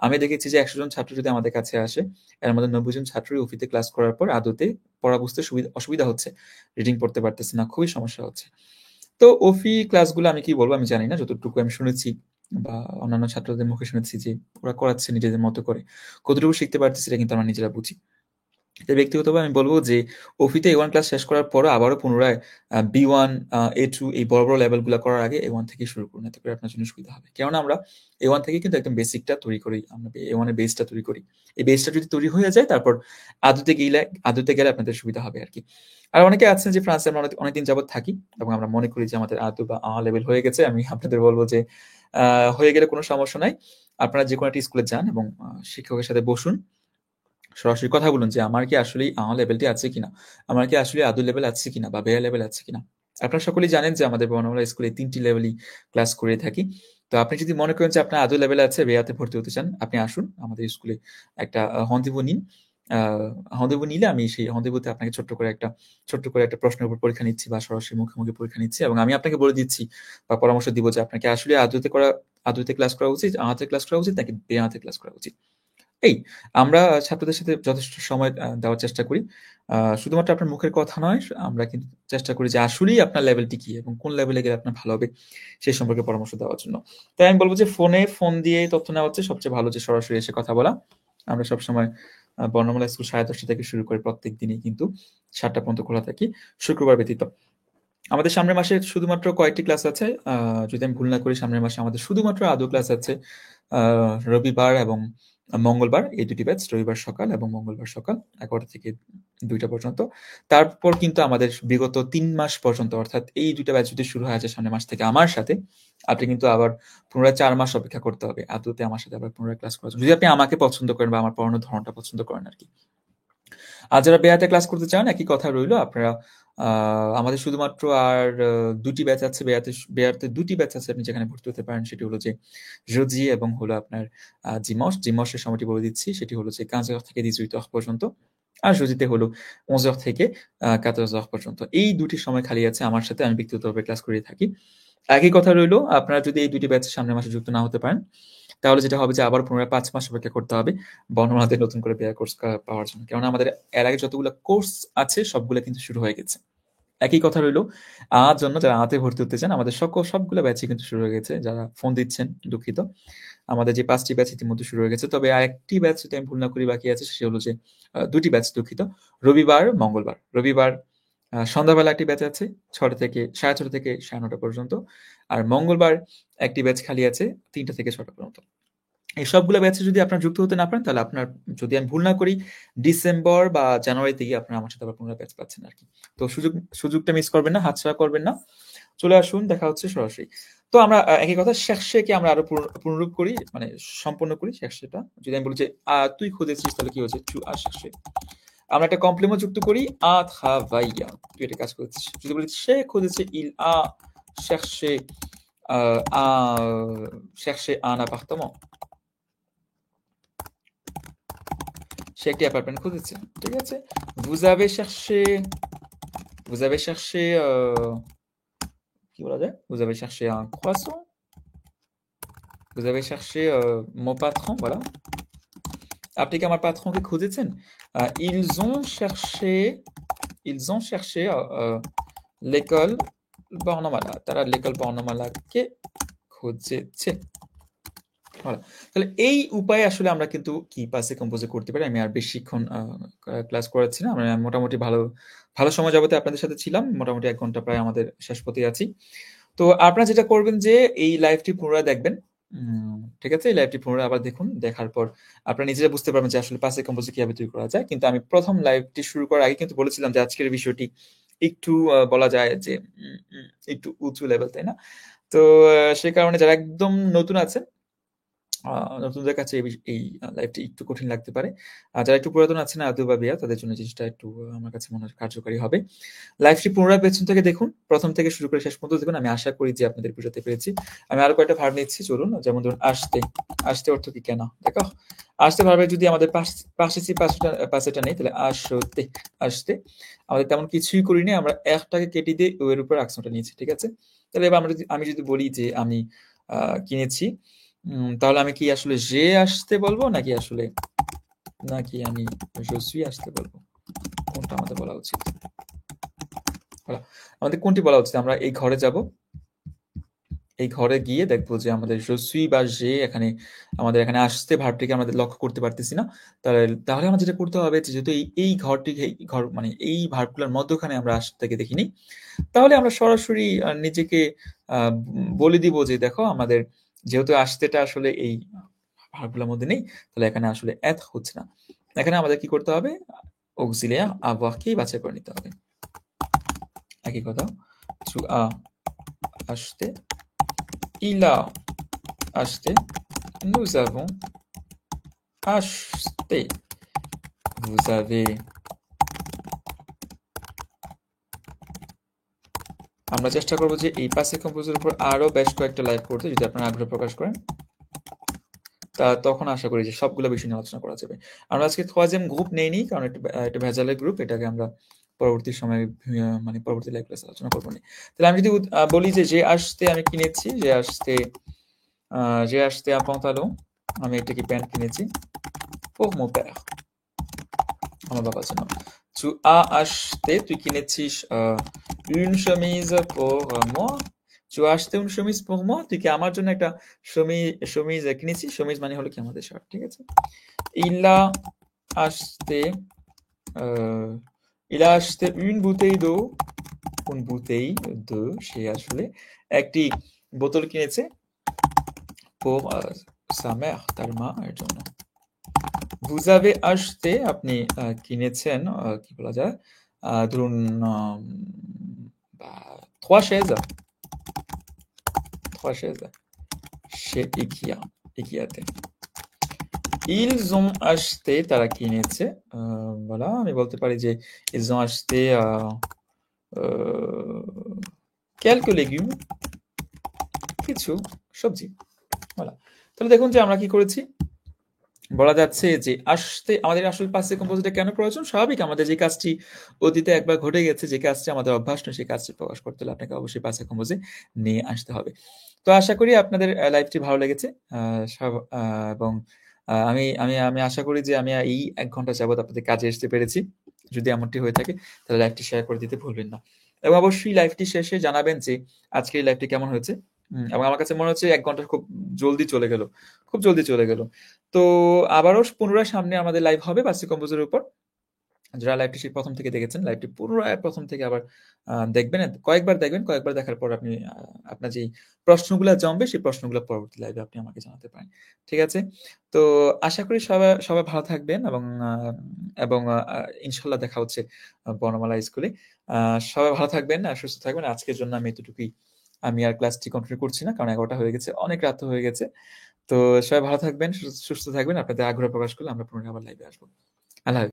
[SPEAKER 1] আমি দেখেছি যে ১০০ জন ছাত্র যদি আমাদের কাছে আসে, এর মধ্যে ৯০ জন ছাত্রই ফ্রিতে ক্লাস করার পর আদৌতে পড়া বুঝতে অসুবিধা হচ্ছে। রিডিং পড়তে পারতেছে না, খুবই সমস্যা হচ্ছে। তো ওফি ক্লাসগুলো আমি কি বলবো আমি জানি না। যতটুকু আমি শুনেছি বা অন্যান্য ছাত্রদের মুখে শুনেছি যে ওরা করাচ্ছে নিজেদের মতো করে। কতটুকু শিখতে পারতেছি এটা কিন্তু আমরা নিজেরা বুঝি। তো ব্যক্তিগতভাবে আমি বলব যে ওফিতে A1 ক্লাস শেষ করার পরও আবারও পুনরায় B1, A2 এই বড়, বড় লেভেলগুলা করার আগে A1 থেকেই শুরু করুন। এতে করে আপনার জন্য সুবিধা হবে। কেননা আমরা A1 থেকেই কিন্তু একদম বেসিকটা তৈরি করি। আমরা A1 এর বেসটা তৈরি করি। এই বেসটা যদি তৈরি হয়ে যায় তারপর আদতে গেলে আপনাদের সুবিধা হবে আরকি। আর অনেকে আছেন যে ফ্রান্সে আমরা অনেকদিন যাবৎ থাকি এবং আমরা মনে করি যে আমাদের আদু বা লেভেল হয়ে গেছে। আমি আপনাদের বলব যে হয়ে গেলে কোনো সমস্যা নাই। আপনারা যেকোনো একটা স্কুলে যান এবং শিক্ষকের সাথে বসুন। সরাসরি কথা বলুন যে আমার কি আসলেই লেভেলটি আছে কিনা? আমার কি আসলে আদু লেভেল আছে কিনা বা বেয়া লেভেল আছে কিনা? আপনারা সকলেই জানেন যে আমাদের বর্ণমালা স্কুলে ৩ টি লেভেলই ক্লাস করে থাকি। তো আপনি যদি মনে করেন যে আপনার আদু লেভেল আছে, বেয়াতে ভর্তি হতে চান, আপনি আসুন আমাদের স্কুলে একটা হন্দিভু নিন। আ হন্দিভু নিলে আমি সেই হন্দিভুতে আপনাকে ছোট্ট করে একটা প্রশ্নের উপর পরীক্ষা নিচ্ছি বা সরাসরি মুখে পরীক্ষা নিচ্ছি এবং আমি আপনাকে বলে দিচ্ছি বা পরামর্শ দিব যে আপনাকে আসলে আদুতে ক্লাস করা উচিত, আহাতে ক্লাস করা উচিত নাকি বেয়াতে ক্লাস করা উচিত। এই আমরা ছাত্রদের সাথে যথেষ্ট সময় দেওয়ার চেষ্টা করি। শুধুমাত্র আপনার মুখের কথা নয়, আমরা কিন্তু চেষ্টা করি যে আসলেই আপনার লেভেলটি কি এবং কোন লেভেলে গেলে আপনার ভালো হবে সে সম্পর্কে পরামর্শ দেওয়ার জন্য। তাই আমি বলব যে ফোন দিয়ে তথ্য নেওয়া হচ্ছে সবচেয়ে ভালো যে সরাসরি এসে কথা বলা। আমরা সবসময় বর্ণমালা স্কুল 10:30 থেকে শুরু করে প্রত্যেক দিনই কিন্তু ৭টা পর্যন্ত খোলা থাকি, শুক্রবার ব্যতীত। আমাদের সামনের মাসে শুধুমাত্র কয়েকটি ক্লাস আছে। যদি আমি ভুল না করি সামনের মাসে আমাদের শুধুমাত্র আদৌ ক্লাস আছে রবিবার এবং মঙ্গলবার এই ২ টি ব্যাচ। রবিবার সকাল এবং মঙ্গলবার সকাল ১১টা থেকে ২টা পর্যন্ত। তারপর কিন্তু আমাদের বিগত ৩ মাস পর্যন্ত অর্থাৎ এই ২ টা ব্যাচ যদি শুরু হয়ে যায় সামনের মাস থেকে আমার সাথে, আপনি কিন্তু আবার পুনরায় ৪ মাস অপেক্ষা করতে হবে আদৌতে আমার সাথে আবার পুনরায় ক্লাস করার জন্য। যদি আপনি আমাকে পছন্দ করেন বা আমার পড়ানোর ধরনটা পছন্দ করেন আরকি। আর যারা বেয়াতে ক্লাস করতে চান একই কথা রইল। আপনারা আমাদের শুধুমাত্র আর ২ টি ব্যাচ আছে। বেয়াতে ২ টি ব্যাচ আছে আপনি যেখানে ভর্তি হতে পারেন। সেটি হলো যে jeudi এবং হলো আপনার dimanche। dimanche এর সময়টি বলে দিচ্ছি। সেটি হলো যে 15h থেকে 18h পর্যন্ত। আর jeudi তে হলো 11h থেকে 14h পর্যন্ত। এই ২ টি সময় খালি আছে আমার সাথে। আমি ব্যক্তিগতভাবে ক্লাস করিয়ে থাকি। একই কথা রইল, আপনারা যদি এই ২ টি ব্যাচের সামনের মাসে যুক্ত না হতে পারেন, তাহলে যেটা হবে যে আবার পুনরায় ৫ মাস অপেক্ষা করতে হবে বর্ণমালাতে নতুন করে বেয়া কোর্স পাওয়ার জন্য। কেননা আমাদের এর আগে যতগুলা কোর্স আছে সবগুলা কিন্তু শুরু হয়ে গেছে। একই কথা রইল, জন্য যারা তে ভর্তি হতে চান আমাদের সবগুলা ব্যাচই কিন্তু শুরু হয়ে গেছে। যারা ফোন দিচ্ছেন দুঃখিত। আমাদের যে ৫ টি ব্যাচ ইতিমধ্যে শুরু হয়ে গেছে। তবে আরেকটি ব্যাচ যদি আমি ভুল না করি বাকি আছে সে হলো যে ২ টি ব্যাচ দুঃখিত। রবিবার, মঙ্গলবার। রবিবার সন্ধ্যাবেলা একটি ব্যাচ আছে ৬টা থেকে ৬:৩০ থেকে ৯:৩০ পর্যন্ত। আর মঙ্গলবার একটি ব্যাচ খালি আছে ৩টা থেকে ৬টা পর্যন্ত। এই সবগুলা ব্যাচে যদি আপনারা যুক্ত হতে না পারেন তাহলে আপনার যদি আমি ভুল না করি ডিসেম্বর বা জানুয়ারিতে গিয়ে আপনারা আমার সাথে আবার পুনরায় ব্যাচ পাচ্ছেন আরকি। তো সুযোগটা মিস করবেন না, হাতছাড়া করবেন না। চলে আসুন, দেখা হচ্ছে সরাসরি। তো আমরা একই কথা শেরশে কে আমরা আরো পুনরূপ করি, মানে সম্পন্ন করি শেরশেটা। যদি আমি বলি যে তুই খুঁজেছিস তাহলে কি হচ্ছে? tu as cherché। আমরা একটা কমপ্লিমেন্ট যুক্ত করি a travaillé। তুই এটা কাজ করেছিস। যদি বলি সে খুঁজেছে il a cherché un appartement। সে একটি অ্যাপার্টমেন্ট খুঁজেছে। ঠিক আছে? vous avez cherché কি বলা যায়? vous avez cherché un croissant। vous avez cherché mon patron, voilà। আপনি কি আমার পাত্রনকে খুঁজেছেন? ils ont cherché l'école বর্ণমালা। তারা l'école বর্ণমালাকে খুঁজেছে। voilà। তাহলে এই উপায়ে আসলে আমরা কিন্তু কি পাসে কম্পোজে করতে পারি। আমি আর বেশিক্ষণ ক্লাস করাচ্ছি না। আমরা মোটামুটি ভালো সময় যাবতে আপনাদের সাথে ছিলাম। মোটামুটি ১ ঘন্টা প্রায় আমাদের শেষ পথেই আছি। তো আপনারা যেটা করবেন যে এই লাইভটি পুনরায় দেখবেন। ঠিক আছে? এই লাইভটি পুনরায় আবার দেখুন। দেখার পর আপনারা নিজেরা বুঝতে পারবেন যে আসলে পাসে কম্পোজে কিভাবে তৈরি করা যায়। কিন্তু আমি ১ম লাইভটি শুরু করার আগে কিন্তু বলেছিলাম যে আজকের বিষয়টি একটু বলা যায় যে একটু উঁচু লেভেল, তাই না? তো সে কারণে যারা একদম নতুন আছেন নতুনদের কাছে এই লাইফটি একটু কঠিন লাগতে পারে। যারা একটু পুরাতন আছেন আদু বা বিয়া তাদের জন্য জিনিসটা একটু আমার কাছে মনে হয় কার্যকারী হবে। লাইফটি পুনরায় পেছন থেকে দেখুন। ১ম থেকে শুরু করে শেষ পর্যন্ত দেখুন। আমি আশা করি যে আপনাদের বুঝাতে পেরেছি। আমি আরো কয়েকটা ভার্ব নিচ্ছি চলুন। যেমন ধরুন আসতে। আসতে অর্থ কি কেনা? দেখো? আসতে ভার্বের যদি আমাদের পাশে পাশেটা নেই তাহলে আসতে, আসতে। আমাদের তেমন কিছুই করিনি। আমরা একটাকে কেটে দিয়ে ও এর উপর accent টা নিয়েছি। ঠিক আছে? তাহলে এবার আমি যদি বলি যে আমি কিনেছি তাহলে আমি কি আসলে যে আসতে বলবো নাকি আমি je suis আসতে বলবো? কোনটা আমাদের বলা উচিত? voilà আমাদের কোনটি বলা উচিত? আমরা এই ঘরে যাব। এই ঘরে গিয়ে দেখব যে আমাদের je suis বা যে আমাদের এখানে আসতে ভার্বটিকে আমাদের লক্ষ্য করতে পারতেছি না। তাহলে আমার যেটা করতে হবে যে যেহেতু এই ঘর মানে এই ভার্বগুলোর মধ্যখানে আমরা আসতেকে দেখিনি। তাহলে আমরা সরাসরি নিজেকে বলে দিব যে দেখো আমাদের যেহেতু আসতেটা আসলে এই ভার্বগুলোর মধ্যে নেই, তাহলে এখানে আসলে être হচ্ছে না। এখানে আমাদের কি করতে হবে? auxiliaire avoir কেই বাছাই করে নিতে হবে। একই কথা। tu as acheté, il a acheté, nous avons acheté, vous avez আমরা চেষ্টা করব যে এই পাসে কম্পোজের উপর আরো বেশ কয়েকটা লাইভ করতে যদি আপনারা আগ্রহ প্রকাশ করেন। তখন আশা করি যে সবগুলো বিষয় নিয়ে আলোচনা করা যাবে। আমরা আজকে troisième গ্রুপ নেইনি কারণ এটা ভেজালের গ্রুপ। এটাকে আমরা পরবর্তী সময়ে মানে পরবর্তী লাইভ ক্লাসে আলোচনা করব নি। তাহলে আমি যদি বলি যে আসতে আমি কিনেছি, j'ai acheté un pantalon, আমি একটা কি প্যান্ট কিনেছি pour mon père, আমার বাবার জন্য। Tu as acheté, তুই কিনেছিস une chemise pour moi. Tu as acheté une chemise pour moi, তুই কি আমার জন্য একটা chemise কিনেছিস? chemise মানে হলো কি আমাদের শার্ট, ঠিক আছে? Il a acheté il a acheté une bouteille d'eau, une bouteille de সে আসলে একটি বোতল কিনেছে pour sa mère, তার মা এর জন্য। Vous avez acheté, আপনি কিনেছেন কি বলা যায়? ধরুন 3 chaises chez IKEA, IKEA-তে। Ils ont acheté, তারা কিনেছে। voilà, আমি বলতে পারি যে ils ont acheté quelques légumes, কিছু সবজি। voilà, তাহলে দেখুন যে আমরা কি করেছি? বলা যাচ্ছে যে আসতে আমাদের আসলে পাসে কম্পোজিটটা কেন প্রয়োজন? স্বাভাবিক আমাদের যে কাজটি অতীতে একবার ঘটে গেছে, যে কাজটি আমাদের অভ্যাস নয়, সেই কাজটি প্রকাশ করতে হলে আপনাকে অবশ্যই পাসে কম্পোজিট নিয়ে আসতে হবে। তো আশা করি আপনাদের লাইভটি ভালো লেগেছে। এবং আমি আমি আমি আশা করি যে আমি এই ১ ঘন্টা যাবত আপনাদের কাজে আসতে পেরেছি। যদি এমনটি হয়ে থাকে তাহলে লাইভটি শেয়ার করে দিতে ভুলবেন না। এবং অবশ্যই লাইভটি শেষে জানাবেন যে আজকের এই লাইভটি কেমন হয়েছে। এবং আমার কাছে মনে হচ্ছে ১ ঘন্টা খুব জলদি চলে গেল। খুব জলদি চলে গেল। তো আবারও পুনরায় সামনে আমাদের লাইভ হবে বাসি কম্পোজের উপর। যারা লাইভটি সেই ১ম থেকে দেখেছেন, লাইভটি পুনরায় ১ম থেকে আবার দেখবেন। কয়েকবার দেখবেন। কয়েকবার দেখার পর আপনি আপনার যেই প্রশ্নগুলা জমবে, সেই প্রশ্নগুলা পরবর্তী লাইভে আপনি আমাকে জানাতে পারেন। ঠিক আছে? তো আশা করি সবাই ভালো থাকবেন এবং ইনশাআল্লাহ দেখা হচ্ছে বর্ণমালা স্কুলে। সবাই ভালো থাকবেন, সুস্থ থাকবেন। আজকের জন্য আমি এতটুকুই। আমি আর ক্লাসটি কন্টিনিউ করছি না। কারণ ১১টা হয়ে গেছে। অনেক রাত হয়ে গেছে। তো সবাই ভালো থাকবেন, সুস্থ থাকবেন। আপনাদের আগ্রহ প্রকাশ করলে আমরা পুনরায় আবার লাইভে আসব। আল্লাহ হাফেজ।